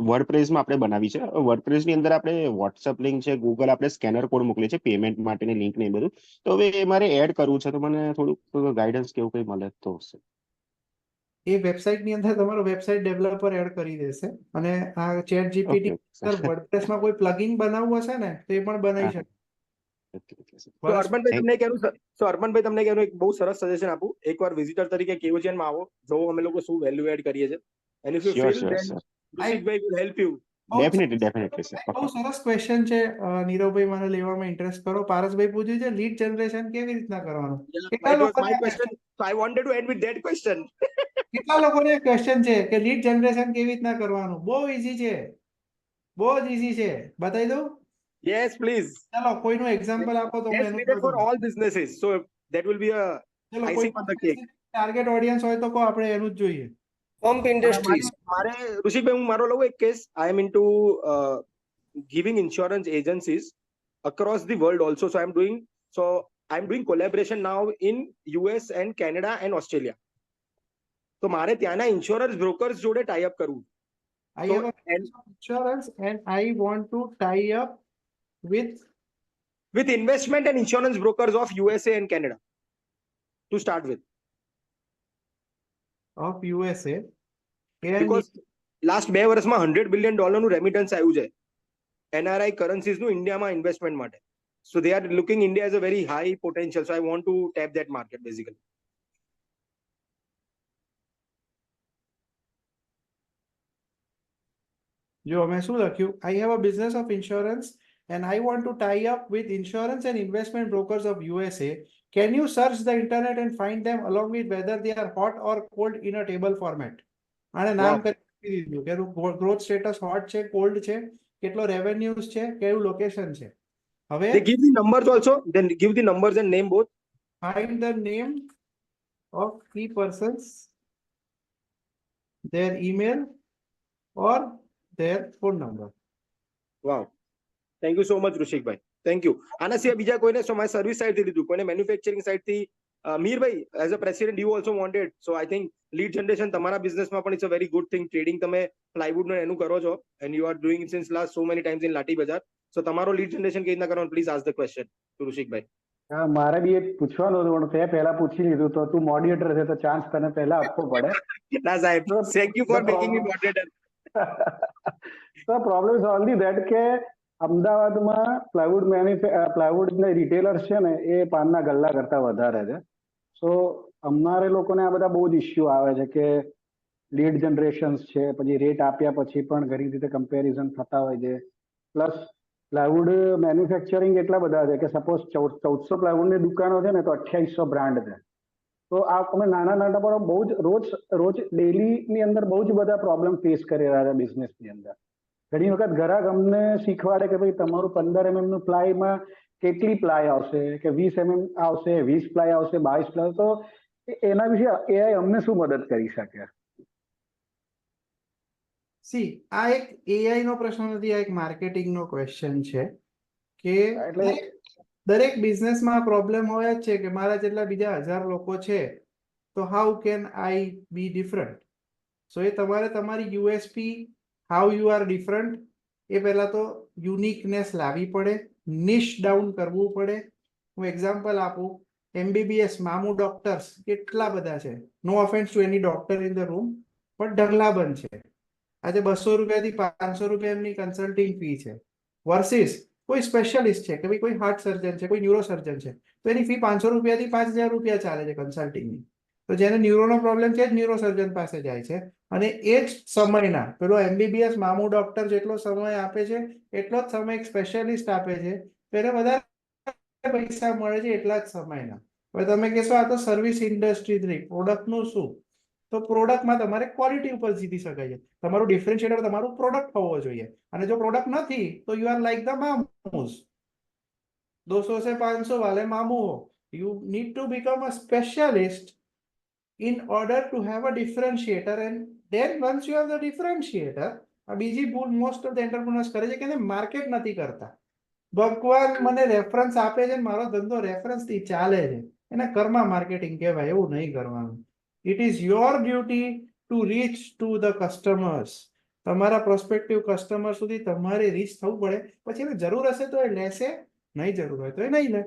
વર્ડપ્રેસમાં આપણે બનાવી છે. વર્ડપ્રેસની અંદર આપણે વોટ્સઅપ લિંક છે, ગૂગલ આપણે સ્કેનર કોડ મોકલીએ છીએ, પેમેન્ટ માટેની લિંક ને એ બધું. તો હવે મારે એડ કરવું છે, તો મને થોડુંક ગાઈડન્સ કેવું કંઈ મળે તો હશે. એ વેબસાઇટની અંદર તમારો વેબસાઇટ ડેવલપર એડ કરી દેશે અને આ ચેટ જીપીટી અંદર વર્ડપ્રેસમાં કોઈ પ્લગઇન બનાવવું હશે ને તો એ પણ બનાવી શકે. તો અર્પણભાઈ તમને કહેવાનું એક બહુ સરસ સજેશન આપું. એકવાર વિઝિટર તરીકે કેયુજેનમાં આવો, જો અમે લોકો શું વેલ્યુ એડ કરીએ છીએ. And if you feel, then ઋષિકભાઈ will help you. Definitely sir. બહુ સરસ ક્વેશ્ચન છે નીરવભાઈ, મને લેવામાં ઇન્ટરેસ્ટ કરો. પારસભાઈ પૂછ્યું છે લીડ જનરેશન કેવી રીતના કરવાનું. That was my question. So I wanted to end with that question. કેટલા લોકોને ક્વેશ્ચન છે કે લીડ જનરેશન કેવી રીતના કરવાનું? બહુ ઈઝી છે, બહુ જ ઈઝી છે. બતાવી દઉં? Yes, please. ચાલો કોઈનું એક્ઝામ્પલ આપો તો That's needed for all businesses. So that will be a icing on the cake. Target audience હોય તો કહો, આપણે એનું જ જોઈએ. Pump industries. મારે ઋષિકભાઈ, હું મારો લઉં એક case. I am into giving insurance agencies across the world also. So I'm doing collaboration now in US and Canada and Australia. તો મારે ત્યાંના ઇન્સ્યોરન્સ બ્રોકર્સ જોડે ટાઈ અપ કરવું. I have insurance and I want to tie up with investment and insurance brokers of USA and Canada to start with. Of USA. Because last 2 વર્ષમાં $100 billion નું remittance આવ્યું છે NRI કરન્સીઝ નું ઇન્ડિયામાં investment માટે. So they are looking India as a very high potential. So I want to tap that market basically. જો મેં શું લખ્યું, I have a business of insurance and I want to tie up with insurance and investment brokers of USA. Can you search the internet and find them along with whether they are hot or cold in a table format? આને નામ કરી દીધું કે growth status hot છે, cold છે, કેટલો રેવન્યુઝ છે, કયું લોકેશન છે. હવે They give the numbers also. Then give the numbers and name both. find the name of key persons, their email or their phone number. Wow. Thank you so much, Rushik bhai. Thank you. આના સિવાય બીજા કોઈને my service side થી લીધું, કોઈને manufacturing side થી મીર ભાઈ as a president you also wanted, so I think lead generation તમારા business માં પણ it's a very good thing. Trading તમે plywood નું એનું કરો છો and you are doing it since last so many times in Lati Bazar. So તમારો lead generation કેવી રીતના કરવાનું, please ask the question to Rushik bhai. મારે બી એક પૂછવાનું હતું પણ તે પહેલા પૂછી લીધું, તો તું મોડરેટર છે તો ચાન્સ તને પહેલા આપવો પડે. ના સાહેબ, thank you for making me moderator. તો પ્રોબ્લેમ ઇઝ ઓનલી ધેટ કે અમદાવાદમાં પ્લાયવુડ રિટેલર્સ છે ને એ પાનના ગલ્લા કરતા વધારે છે. સો અમારે લોકોને આ બધા બહુ જ ઇસ્યુ આવે છે કે લીડ જનરેશન્સ છે, પછી રેટ આપ્યા પછી પણ ઘણી રીતે કમ્પેરિઝન થતા હોય છે. પ્લસ પ્લાયવુડ મેન્યુફેક્ચરિંગ એટલા બધા છે કે સપોઝ 1400 પ્લાયવુડની દુકાનો છે ને તો 2800 બ્રાન્ડ છે. તો આ અમે નાના પણ બહુ જ રોજ ડેઈલીની અંદર બહુ જ બધા પ્રોબ્લેમ ફેસ કરી રહ્યા છે બિઝનેસની અંદર. ઘણી વખત ગ્રાહક અમને શીખવાડે કે ભાઈ તમારું 15 mm નું પ્લાયમાં કેટલી પ્લાય આવશે, કે 20 mm આવશે, 20 પ્લાય આવશે, 22 પ્લાય. તો એના વિશે એઆઈ અમને શું મદદ કરી શકે? સી આ એક એઆઈ નો પ્રશ્ન નથી, આ એક માર્કેટિંગ નો ક્વેશ્ચન છે કે દરેક બિઝનેસમાં પ્રોબ્લેમ હોય જ છે કે મારા જેટલા બીજા 1000 લોકો છે તો how can I be different. So એ તમારે તમારી USP, how you are different, એ પહેલા તો યુનિકનેસ લાવવી પડે, નિશ ડાઉન કરવું પડે. હું એક્ઝામ્પલ આપું, એમબીબીએસ મામુ ડોક્ટર્સ કેટલા બધા છે, no offence to any doctor in the room, પણ ઢગલાબંધ છે. આજે 200 રૂપિયાથી 500 રૂપિયા એમની કન્સલ્ટિંગ ફી છે, વર્સિસ કોઈ સ્પેશિયાલિસ્ટ છે કે ભાઈ કોઈ હાર્ટ સર્જન છે, કોઈ ન્યુરોસર્જન છે, તો એની ફી 500 રૂપિયાથી 5000 રૂપિયા ચાલે છે કન્સલ્ટિંગની. તો જેને ન્યુરોનો પ્રોબ્લેમ છે જ ન્યુરોસર્જન પાસે જાય છે, અને એ જ સમયના પેલો એમબીબીએસ મામુ ડોક્ટર જેટલો સમય આપે છે એટલો જ સમય એક સ્પેશિયાલિસ્ટ આપે છે, તો એને વધારે પૈસા મળે છે એટલા જ સમયના. હવે તમે કહેશો આ તો સર્વિસ ઇન્ડસ્ટ્રી જ નહીં, પ્રોડક્ટનું શું? તો પ્રોડક્ટમાં તમારે ક્વોલિટી ઉપર જીતી શકાય છે. તમારું ડિફરન્શિએટર તમારું પ્રોડક્ટ હોવો જોઈએ, અને જો પ્રોડક્ટ નથી તો યુ આર લાઈક ધ મામૂસ, 200 से 500 वाले मामू हो. You need to become a specialist in order to have a differentiator, and then once you have the differentiator, આ બીજી ભૂલ મોસ્ટ ઓફ ધ એન્ટરપ્રેન્યોર્સ કરે છે કે એને માર્કેટ નથી કરતા. ભગવાન મને રેફરન્સ આપે છે, મારો ધંધો રેફરન્સ થી ચાલે છે, એને કર્મા માર્કેટિંગ કહેવાય, એવું નહીં કરવાનું. It is your duty to reach to the customers. તમારા પ્રોસ્પેક્ટિવ કસ્ટમર સુધી તમારે રીચ થવું પડે. પછી એને જરૂર હશે તો એ લેશે, નહીં જરૂર હોય તો એ નહીં લે.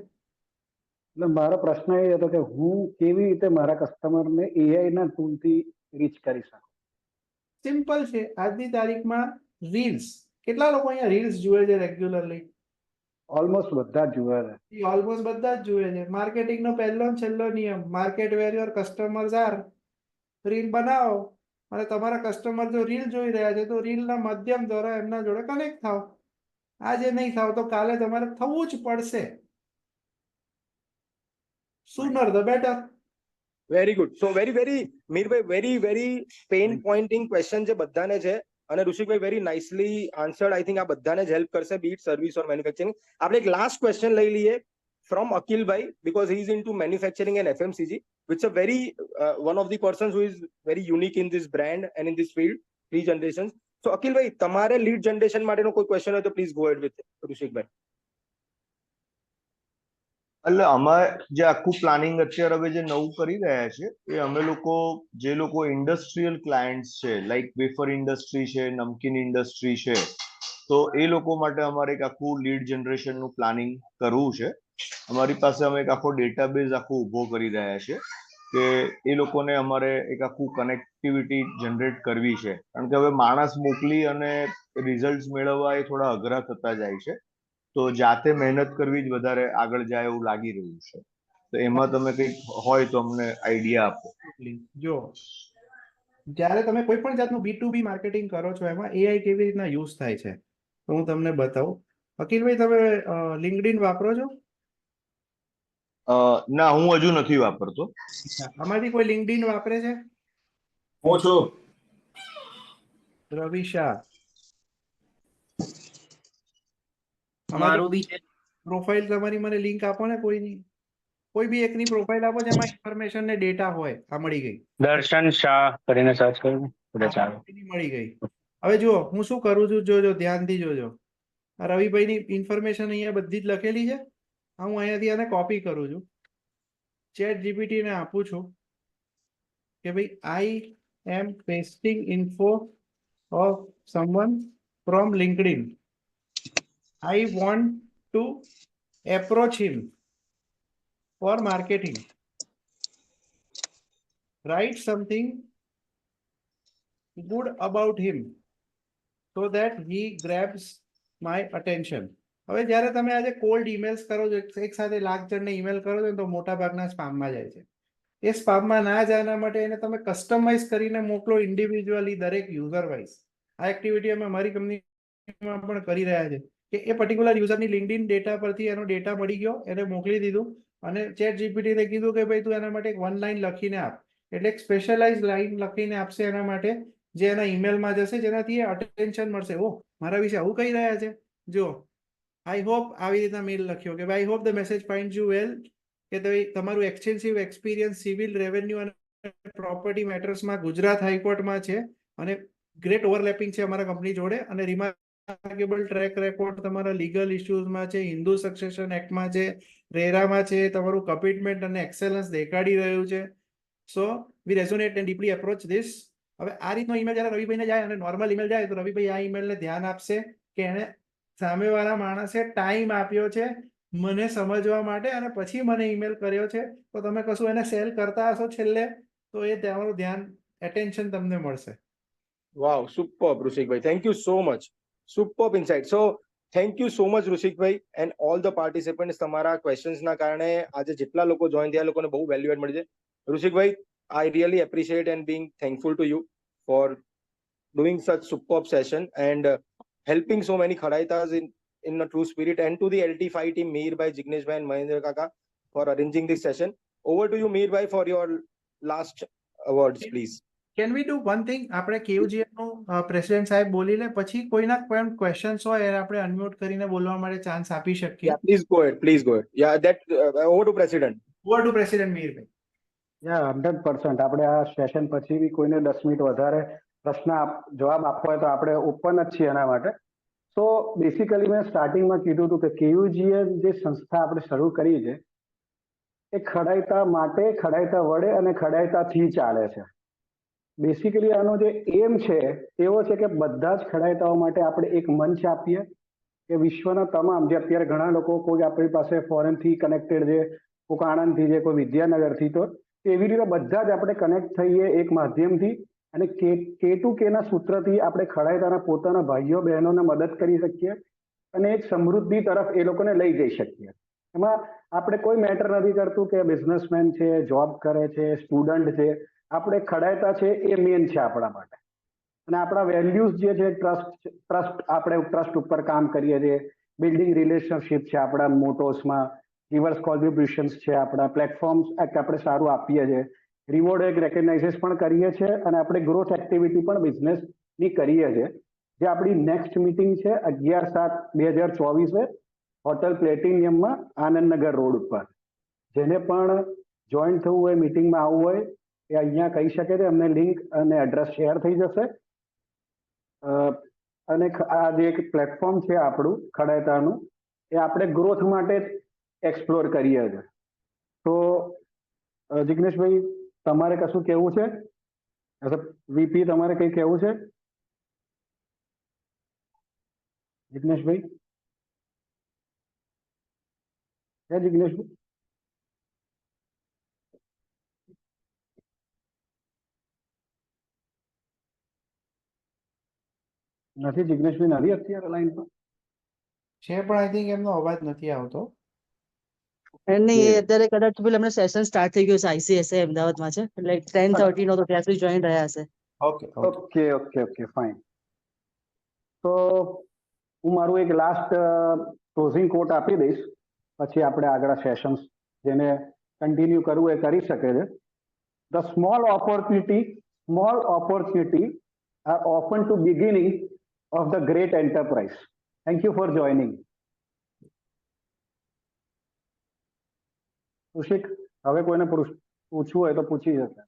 એટલે મારો પ્રશ્ન એ હતો કે હું કેવી રીતે મારા કસ્ટમરને એઆઈ ના ટૂલથી રીચ કરી શકું? સિમ્પલ છે. આજની તારીખમાં રીલ્સ, કેટલા લોકો અહીંયા રીલ્સ જુએ છે રેગ્યુલરલી? ઓલમોસ્ટ બધા જ જુએ છે. ઓલમોસ્ટ બધા જ જુએ છે. માર્કેટિંગનો પહેલો ને છેલ્લો નિયમ, market where your customers are. Reel બનાવો, અને તમારા કસ્ટમર જો રીલ જોઈ રહ્યા છે તો રીલના માધ્યમ દ્વારા એમના જોડે કનેક્ટ થાવ. આજે નહીં થાવ તો કાલે તમારે થવું જ પડશે. sooner the better. Very good. So very Meerભાઈ very pain pointing question છે બધાને છે, અને ઋષિકભાઈ very nicely answered. I think આ બધાને જ help કરશે, be it service or manufacturing. આપણે એક last question લઈ લઈએ from Akil bhai, because he is into manufacturing and FMCG, which is a very one of the persons who is very unique in this brand and in this field, lead generations. So Akil bhai, તમારે lead generation માટેનો કોઈ question હોય તો please go ahead with Rushik bhai. એટલે અમે જે આખું planning અત્યારે હવે જે નવું કરી રહ્યા છે એ અમે લોકો જે લોકો ઇન્ડસ્ટ્રીયલ ક્લાયન્ટ્સ છે, લાઈક વેફર ઇન્ડસ્ટ્રી છે, નમકીન ઇન્ડસ્ટ્રી છે, તો એ લોકો માટે અમારે એક આખું લીડ જનરેશનનું પ્લાનિંગ કરવું છે. અમારી પાસે અમે એક આખો ડેટાબેઝ આખો ઊભો કરી રહ્યા છે કે એ લોકોને અમારે એક આખું કનેક્ટિવિટી જનરેટ કરવી છે, કારણ કે હવે માણસ મોકલી અને રિઝલ્ટ મેળવવા એ થોડા અઘરા થતા જાય છે. તો જાતે મહેનત કરવી જ વધારે આગળ જાય એવું લાગી રહ્યું છે. તો એમાં તમે કંઈક હોય તો અમને આઈડિયા આપો. જો જ્યારે તમે કોઈ પણ જાતનું B2B માર્કેટિંગ કરો છો એમાં AI કેવી રીતના યુઝ થાય છે તો હું તમને બતાવું. અકિલભાઈ, તમે લિંક્ડઇન વાપરો છો? ના, હું હજુ નથી વાપરતો. આમાંથી કોઈ લિંક્ડઇન વાપરે છે? હું છું. રવિ શાહ. મારું બી છે. પ્રોફાઇલ તમારી મને લિંક આપો ને કોઈની. કોઈ બી એકની પ્રોફાઇલ આપો જેમાં ઇન્ફોર્મેશન ને ડેટા હોય. આ મળી ગઈ. દર્શન શાહ કરીને સર્ચ કર્યું કદાચ આવે. મળી ગઈ. હવે જુઓ હું શું કરું છું, જોજો ધ્યાનથી જોજો. આ રવિભાઈની ઇન્ફોર્મેશન અહીંયા બધી જ લખેલી છે. હું અહીંયાથી આને કોપી કરું છું, ચેટ જીપીટી ને આપું છું કે ભાઈ I am pasting info of someone from LinkedIn. I want to approach him for marketing. Write something good about him so that he grabs my attention. હવે જ્યારે તમે આજે કોલ્ડ ઈમેલ્સ કરો છો, એક સાથે લાખ જણને ઈમેલ કરો છો તો મોટા ભાગના સ્પામમાં જાય છે. એ સ્પામમાં ના જાય એના માટે એને તમે કસ્ટમાઇઝ કરીને મોકલો ઇન્ડિવિજ્યુઅલી દરેક યુઝર વાઇઝ. આ એક્ટિવિટી અમે મારી કંપનીમાં પણ કરી રહ્યા છે કે એ પર્ટિક્યુલર યુઝરની લિંક્ડઇન ડેટા પરથી એનો ડેટા મળી ગયો, એને મોકલી દીધું અને ચેટ જીપીટીને કીધું કે ભાઈ તું એના માટે એક 1 લાઈન લખીને આપ. એટલે એક સ્પેશિયલાઇઝ લાઈન લખીને આપશે એના માટે, જે એના ઈમેલમાં જશે, જેનાથી અટેન્શન મળશે. ઓહ, મારા વિશે આવું કહી રહ્યા છે. જો આઈ હોપ આવી રીતના મેલ લખ્યો કે I hope the message find you વેલ, કે તમારું એક્સટેન્સિવ એક્સપિરિયન્સ સિવિલ, રેવન્યુ અને પ્રોપર્ટી મેટર્સમાં ગુજરાત હાઈકોર્ટમાં છે અને ગ્રેટ ઓવરલેપિંગ છે અમારા કંપની જોડે, અને રિમાર્કેબલ ટ્રેક રેકોર્ડ તમારા લીગલ ઇશ્યુઝમાં છે, હિન્દુ સક્સેશન એક્ટમાં છે, રેરામાં છે. તમારું કમિટમેન્ટ અને એક્સેલન્સ દેખાડી રહ્યું છે. So we resonate and deeply approach this. હવે આ રીતનો ઈમેલ જ્યારે રવિભાઈને જાય અને નોર્મલ ઈમેલ જાય તો રવિભાઈ આ ઈમેલને ધ્યાન આપશે કે એને સામેવાળા માણસે ટાઈમ આપ્યો છે મને સમજવા માટે અને પછી મને ઈમેલ કર્યો છે. તો તમે કશું એને સેલ કરતા હશો છેલ્લે તો એ તમારું ધ્યાન, એટેન્શન તમને મળશે. વાવ, સુપર્બ ઋષિકભાઈ, thank you so much. Superb insight. So thank you so much ઋષિકભાઈ એન્ડ ઓલ ધ પાર્ટિસિપન્ટ્સ. તમારા ક્વેશ્ચન્સના કારણે આજે જેટલા લોકો જોઈન થયા લોકોને બહુ વેલ્યુ એડ મળી છે. ઋષિકભાઈ, I really appreciate and being thankful to you for doing such superb session and helping so many Khadaitas in a true spirit, and to the LT5 team, Meerbhai, Jigneshbhai and Mahendra Kaka for arranging this session. Over to you, Meerbhai, for your last words, please. Can we do one thing? આપણે KUGM નું president સાહેબ બોલી લે, પછી કોઈના પણ questions હોય એને આપણે અનમ્યુટ કરીને બોલવા માટે ચાન્સ આપી શકીએ. Yeah, please go ahead. Please go ahead. Yeah, that over to President. Over to president મીરભાઈ. 100% આપણે આ સેશન પછી બી કોઈને 10 મિનિટ વધારે પ્રશ્ન જવાબ આપવો હોય તો આપણે ઓપન જ છીએ એના માટે. તો બેસિકલી મેં સ્ટાર્ટિંગમાં કીધું હતું કે KUGM જે સંસ્થા આપણે શરૂ કરી છે એ ખડાયતા માટે, ખડાયતા વડે અને ખડાયતાથી ચાલે છે. બેસિકલી આનો જે એમ છે એવો છે કે બધા જ ખડાયતાઓ માટે આપણે એક મંચ આપીએ કે વિશ્વના તમામ, જે અત્યારે ઘણા લોકો, કોઈ આપણી પાસે ફોરેનથી કનેક્ટેડ છે, કોઈ આણંદથી છે, કોઈ વિદ્યાનગરથી, તો એવી રીતે બધા જ આપણે કનેક્ટ થઈએ એક માધ્યમથી અને કે ટુ કેના સૂત્રથી આપણે ખડાયતાના પોતાના ભાઈઓ બહેનોને મદદ કરી શકીએ અને એક સમૃદ્ધિ તરફ એ લોકોને લઈ જઈ શકીએ. એમાં આપણે કોઈ મેટર નથી કરતું કે બિઝનેસમેન છે, જોબ કરે છે, સ્ટુડન્ટ છે. આપણે ખડાયતા છે એ મેન છે આપણા માટે. અને આપણા વેલ્યુઝ જે છે, ટ્રસ્ટ, આપણે ટ્રસ્ટ ઉપર કામ કરીએ છીએ, બિલ્ડિંગ રિલેશનશિપ છે આપણા મોટોસમાં, રિવર્સ કોન્ટ્રીબ્યુશન્સ છે, આપણા પ્લેટફોર્મ્સ આપણે સારું આપીએ છીએ, રિવોર્ડ એક રેકગ્નાઇઝેસ પણ કરીએ છીએ અને આપણે ગ્રોથ એક્ટિવિટી પણ બિઝનેસની કરીએ છીએ. જે આપણી નેક્સ્ટ મીટિંગ છે 11/7/2024 હોટલ પ્લેટિનિયમમાં, આનંદનગર રોડ ઉપર. જેને પણ જોઈન થવું હોય, મીટિંગમાં આવવું હોય એ અહીંયા કહી શકે છે. અમને લિંક અને એડ્રેસ શેર થઈ જશે. અને આ જે એક પ્લેટફોર્મ છે આપણું ખડાયતાનું, એ આપણે ગ્રોથ માટે જ એક્સપ્લોર કરીએ છીએ. તો જિગ્નેશભાઈ, તમારે કશું કહેવું છે? વીપી, તમારે કંઈ કહેવું છે? જિગ્નેશભાઈ? હે જિગ્નેશભાઈ? નથી, જિગ્નેશભાઈ નથી અત્યારે લાઈન પર. છે પણ આઈ થિંક એમનો અવાજ નથી આવતો. નહીં, એ અત્યારે કદાચ પેલું એમનો સેશન સ્ટાર્ટ થઈ ગયું છે, ICSI અમદાવાદમાં છે, એટલે 10:30 નો તો ત્યાંથી જોઈન રહ્યા હશે. Okay okay okay fine. તો હું મારું એક લાસ્ટ ક્લોઝિંગ કોટ આપી દઈશ, પછી આપણે આગળ સેશન્સ જેને કન્ટિન્યુ કરવું એ કરી શકે છે. The small opportunity are open to beginning of the great enterprise. Thank you for joining. Kaushik, હવે કોઈને પૂછવું હોય તો પૂછી શકે.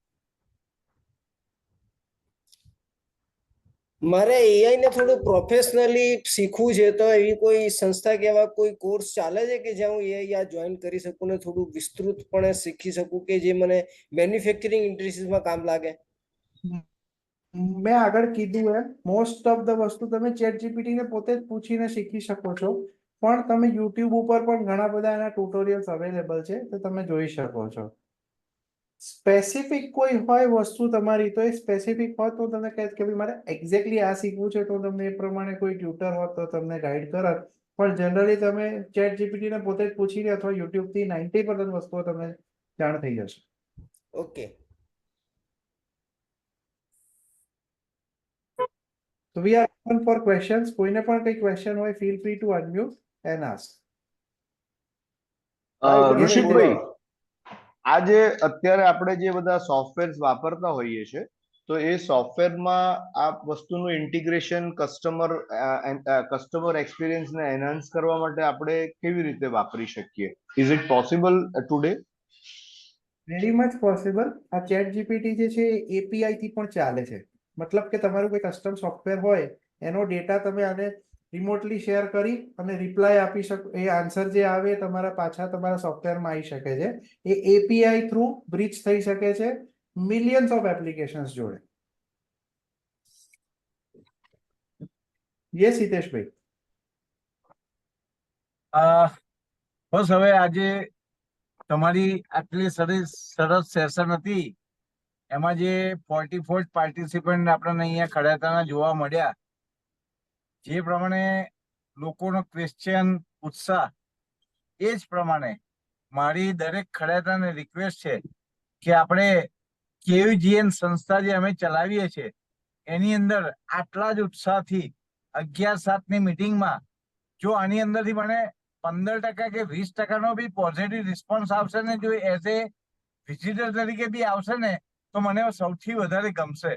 મારે એઆઈ ને થોડું પ્રોફેશનલી શીખવું છે, તો એવી કોઈ સંસ્થા કે એવા કોઈ કોર્સ ચાલે છે કે જ્યાં હું એઆઈ આ જોઈન કરી શકું ને થોડું વિસ્તૃતપણે શીખી શકું કે જે મને મેન્યુફેક્ચરિંગ ઇન્ડસ્ટ્રીઝમાં કામ લાગે? મેં આગળ કીધું એમ મોસ્ટ ઓફ ધ વસ્તુ તમે ChatGPT ને પોતે જ પૂછીને શીખી શકો છો, પણ તમે યુટ્યુબ ઉપર પણ ઘણા બધા એના ટ્યુટોરિયલ્સ અવેલેબલ છે, તો તમે જોઈ શકો છો. સ્પેસિફિક કોઈ હોય વસ્તુ તમારી, તો એ સ્પેસિફિક હોય તો તમે કહે કે ભાઈ મારે એક્ઝેક્ટલી આ શીખવું છે, તો તમને એ પ્રમાણે કોઈ ટ્યુટર હોત તો તમને ગાઈડ કરત. પણ જનરલી તમે ChatGPT ને પોતે જ પૂછીને અથવા યુટ્યુબ થી 90% વસ્તુઓ તમને જાણ થઈ જશે. Okay. So we are open for questions. કોઈને પણ કઈ ક્વેશ્ચન હોય, feel free to unmute and ask. ઋષિકભાઈ, આજે અત્યારે આપણે જે બધા સોફ્ટવેર વાપરતા હોઈએ છે, તો એ સોફ્ટવેરમાં આ વસ્તુનું ઇન્ટિગ્રેશન કસ્ટમર એક્સપિરિયન્સને એનહાન્સ કરવા માટે આપણે કેવી રીતે વાપરી શકીએ? Is it possible today? Very much possible. આ ChatGPT જે છે એ API થી પણ ચાલે છે. મતલબ કે તમારું કોઈ કસ્ટમ સોફ્ટવેર હોય, એનો ડેટા તમે આને રિમોટલી શેર કરી અને રિપ્લાય આપી શકો, એ આન્સર જે આવે તમારા પાછા તમારા સોફ્ટવેરમાં આવી શકે છે. એ API થ્રુ બ્રિજ થઈ શકે છે મિલિયન્સ ઓફ એપ્લિકેશન્સ જોડે. યસ હિતેશભાઈ. બસ હવે આજે તમારી આટલી સરસ સેશન હતી, એમાં જે 44 પાર્ટિસિપન્ટ આપણને અહીંયા ખડાતાના જોવા મળ્યા, જે પ્રમાણે લોકોનો ક્વેશ્ચન, ઉત્સાહ, એ જ પ્રમાણે મારી દરેક ખડાતાને રિક્વેસ્ટ છે કે આપણે KUGN સંસ્થા જે અમે ચલાવીએ છીએ એની અંદર આટલા જ ઉત્સાહથી 11/7ની મિટિંગમાં જો આની અંદરથી મને 15% કે 20% બી પોઝિટિવ રિસ્પોન્સ આવશે ને, જો એઝ એ વિઝિટર તરીકે બી આવશે ને, તો મને સૌથી વધારે ગમશે.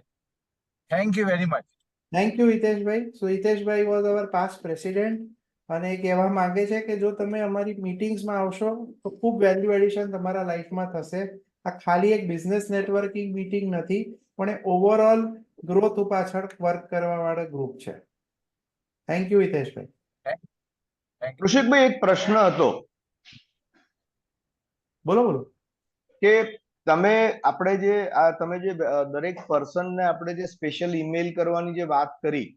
Thank you very much. Thank you હિતેશભાઈ. સો હિતેશભાઈ વોઝ અવર પાસ્ટ પ્રેસિડેન્ટ અને એ કહેવા માંગે છે કે જો તમે અમારી મીટિંગ્સમાં આવશો તો ખૂબ વેલ્યુ એડિશન તમારા લાઈફમાં થશે. આ ખાલી એક બિઝનેસ નેટવર્કિંગ મીટિંગ નથી, પણ એ ઓવરઓલ ગ્રોથ પાછળ વર્ક કરવા વાળો ગ્રુપ છે. Thank you Hiteshbhai. ઋષિકભાઈ, એક પ્રશ્ન હતો. બોલો બોલો. કે તમે જે દરેક પર્સનને આપણે જે સ્પેશિયલ ઈમેલ કરવાની જે વાત કરી,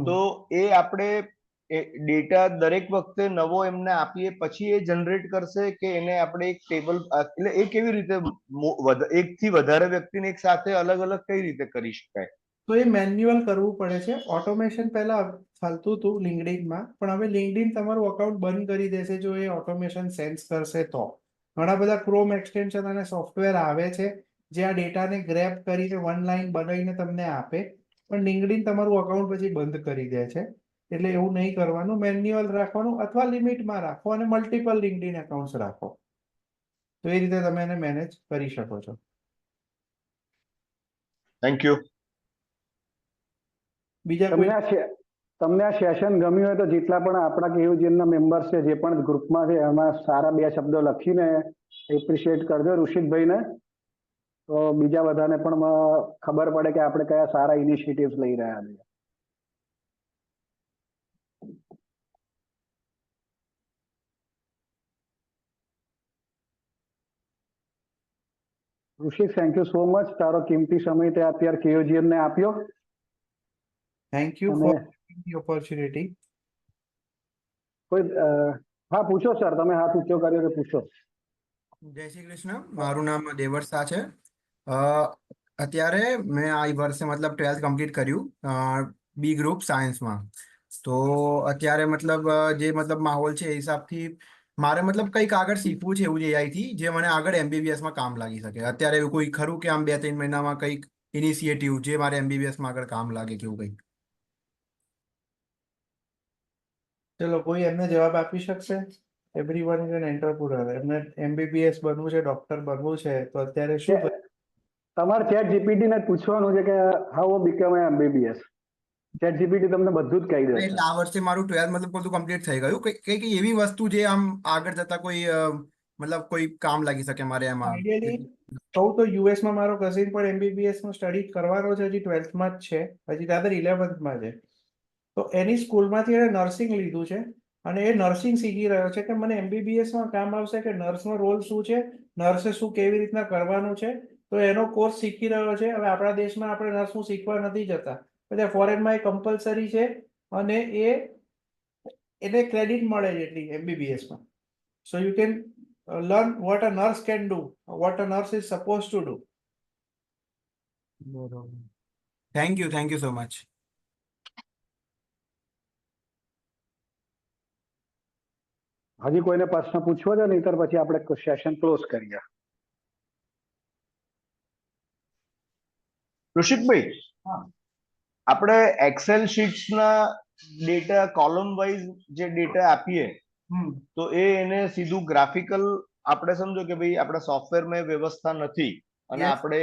તો એ આપણે ડેટા દરેક વખતે નવો એમને આપીએ પછી એ જનરેટ કરશે કે એને આપણે એક ટેબલ, એટલે એ કેવી રીતે એકથી વધારે વ્યક્તિને એક સાથે અલગ અલગ કઈ રીતે કરી શકાય? તો એ મેન્યુઅલ કરવું પડે છે. ઓટોમેશન પહેલા ચાલતું હતું લિંક્ડઇનમાં, પણ હવે લિંક્ડઇન તમારું અકાઉન્ટ બંધ કરી દેશે જો એ ઓટોમેશન સેન્સ કરશે તો. ઘણા બધા ક્રોમ એક્સટેન્શન અને સોફ્ટવેર આવે છે જે આ ડેટાને ગ્રેબ કરીને વન લાઈન બનાવીને તમને આપે, પણ લિંક્ડઇન તમારું અકાઉન્ટ પછી બંધ કરી દે છે. એટલે એવું નહીં કરવાનું, મેન્યુઅલ રાખવાનું અથવા લિમિટમાં રાખો અને મલ્ટિપલ લિંક્ડઇન એકાઉન્ટ્સ રાખો, તો એ રીતે તમે એને મેનેજ કરી શકો છો. Thank you. બીજા તમને આ સેશન ગમ્યું હોય તો જેટલા પણ આપણા કેયુજીએનના મેમ્બર્સ છે, જે પણ ગ્રુપમાં છે, એમાં સારા 2 શબ્દો લખીને એપ્રિશિએટ કરજો ઋષિકભાઈને, તો બીજા બધાને પણ ખબર પડે કે આપણે કયા સારા ઇનિશિયેટિવ્સ લઈ રહ્યા છીએ. Rushik, thank you so much. તારો કિંમતી સમય તે અત્યારે કેયુજીએન ને આપ્યો. Thank you for the opportunity. કોઈ હા પૂછો સર, તમે હાથ ઊંચો કર્યો તો પૂછો. જય શ્રી કૃષ્ણ. મારું નામ દેવર શાહ છે. અત્યારે મેં આ વર્ષે મતલબ 12th કમ્પ્લીટ કર્યું બી ગ્રુપ સાયન્સમાં. તો અત્યારે મતલબ જે મતલબ માહોલ છે એ હિસાબથી મારે મતલબ કંઈક આગળ શીખવું છે એવું જ AI થી જે મને આગળ MBBS માં કામ લાગી શકે. અત્યારે એવું કોઈ ખરું કે આમ 2-3 મહિનામાં કંઈક ઇનિશિયેટિવ જે મારે MBBS માં આગળ કામ લાગે કે એવું કંઈક? ચલો કોઈ એમને જવાબ આપી શકશે? Everyone is an entrepreneur. એમને MBBS બનવું છે, ડોક્ટર બનવું છે, તો અત્યારે શું કરે? તમારે ચેટ જીપીટી ને પૂછવાનું છે કે how become MBBS. Chat GPT તમને બધું જ કહી દેશે. એટલે આ વર્ષે મારું 12th મતલબ બધું કમ્પ્લીટ થઈ ગયું. કઈ એવી વસ્તુ જે આમ આગળ જતા કોઈ મતલબ કોઈ કામ લાગી શકે મારે એમાં? આઈડિયલી કહું તો યુએસમાં મારો કઝિન પણ MBBS નું સ્ટડી કરવાનો છે, હજી 12th માં જ છે, હજી રાધર 11th માં છે. તો એની સ્કૂલમાંથી એને નર્સિંગ લીધું છે અને એ નર્સિંગ શીખી રહ્યો છે કે મને MBBS માં કામ આવશે કે નર્સનો રોલ શું છે, નર્સે શું કેવી રીતના કરવાનું છે. તો એનો કોર્સ શીખી રહ્યો છે. હવે આપણા દેશમાં આપણે નર્સનું શીખવા નથી જતા, એટલે ફોરેનમાં એ કમ્પલસરી છે અને એને ક્રેડિટ મળે છે એટલી MBBS માં. So you can learn what a nurse can do, what a nurse is supposed to do. બરોબર. Thank you so much. હજી કોઈને પ્રશ્ન પૂછવો છે? નહીતર પછી આપણે સેશન ક્લોઝ કરીએ. ઋષિકભાઈ, આપણે એક્સેલ શીટ્સના ડેટા કોલમ વાઇઝ જે ડેટા આપીએ તો એને સીધું ગ્રાફિકલ, આપણે સમજો કે ભાઈ આપણા સોફ્ટવેરમાં એ વ્યવસ્થા નથી અને આપણે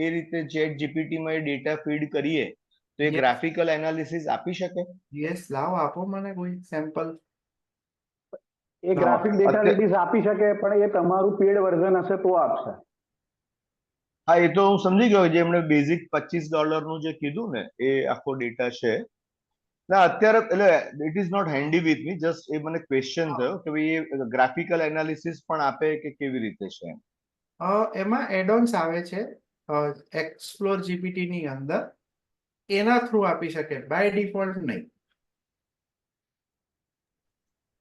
એ રીતે ચેટ જીપીટીમાં એ ડેટા ફીડ કરીએ તો એ ગ્રાફિકલ એનાલિસિસ આપી શકે? યસ, લાવો આપો મને કોઈ સેમ્પલ. એ ગ્રાફિક ડેટા એનાલિસિસ આપી શકે, પણ એ તમારું પેડ વર્ઝન હશે તો આપશે. હા, એ તો હું સમજી ગયો. જે એમણે બેઝિક $25 નું જે કીધું ને એ આખો ડેટા છે. ના અત્યારે એટલે it is not handy with me, just એ મને ક્વેશ્ચન થયો કે ભાઈ એ ગ્રાફિકલ એનાલિસિસ પણ આપે કે કેવી રીતે છે? એમાં એડોન્સ આવે છે એક્સપ્લોર જીપીટી ની અંદર, એના થ્રુ આપી શકે, બાય ડિફોલ્ટ નહીં.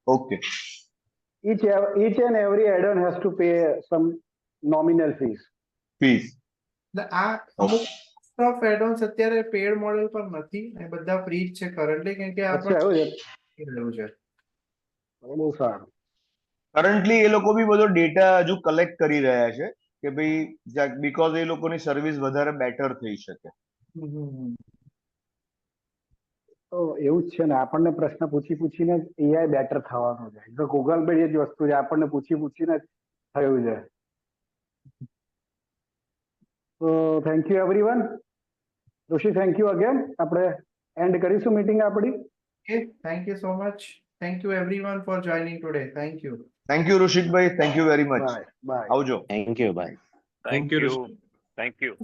Okay. Each and every add-on has to pay some nominal fees. આ અમુક ઓફ એડોન્સ અત્યારે પેડ મોડેલ પર નથી, એ બધા ફ્રી જ છે કરન્ટલી, કેમ કે આ અચ્છા, એવું છે. બહુ સારું. કરન્ટલી એ લોકો બી બધો ડેટા હજુ કલેક્ટ કરી રહ્યા છે કે ભાઈ બીકોઝ એ લોકોની સર્વિસ વધારે બેટર થઈ શકે. તો એવું જ છે ને, આપણને પ્રશ્ન પૂછીને AI બેટર થવાનું છે. તો ગૂગલ પર એ જ વસ્તુ છે, આપણને પૂછીને જ થયું છે. તો thank you everyone. Rishi, thank you again. આપણે એન્ડ કરીશું મીટિંગ આપણી. Thank you so much. Thank you everyone for joining today. Thank you. Thank you ઋષિકભાઈ, thank you very much. Bye. આવજો. Thank you, bye. Thank you. Thank you.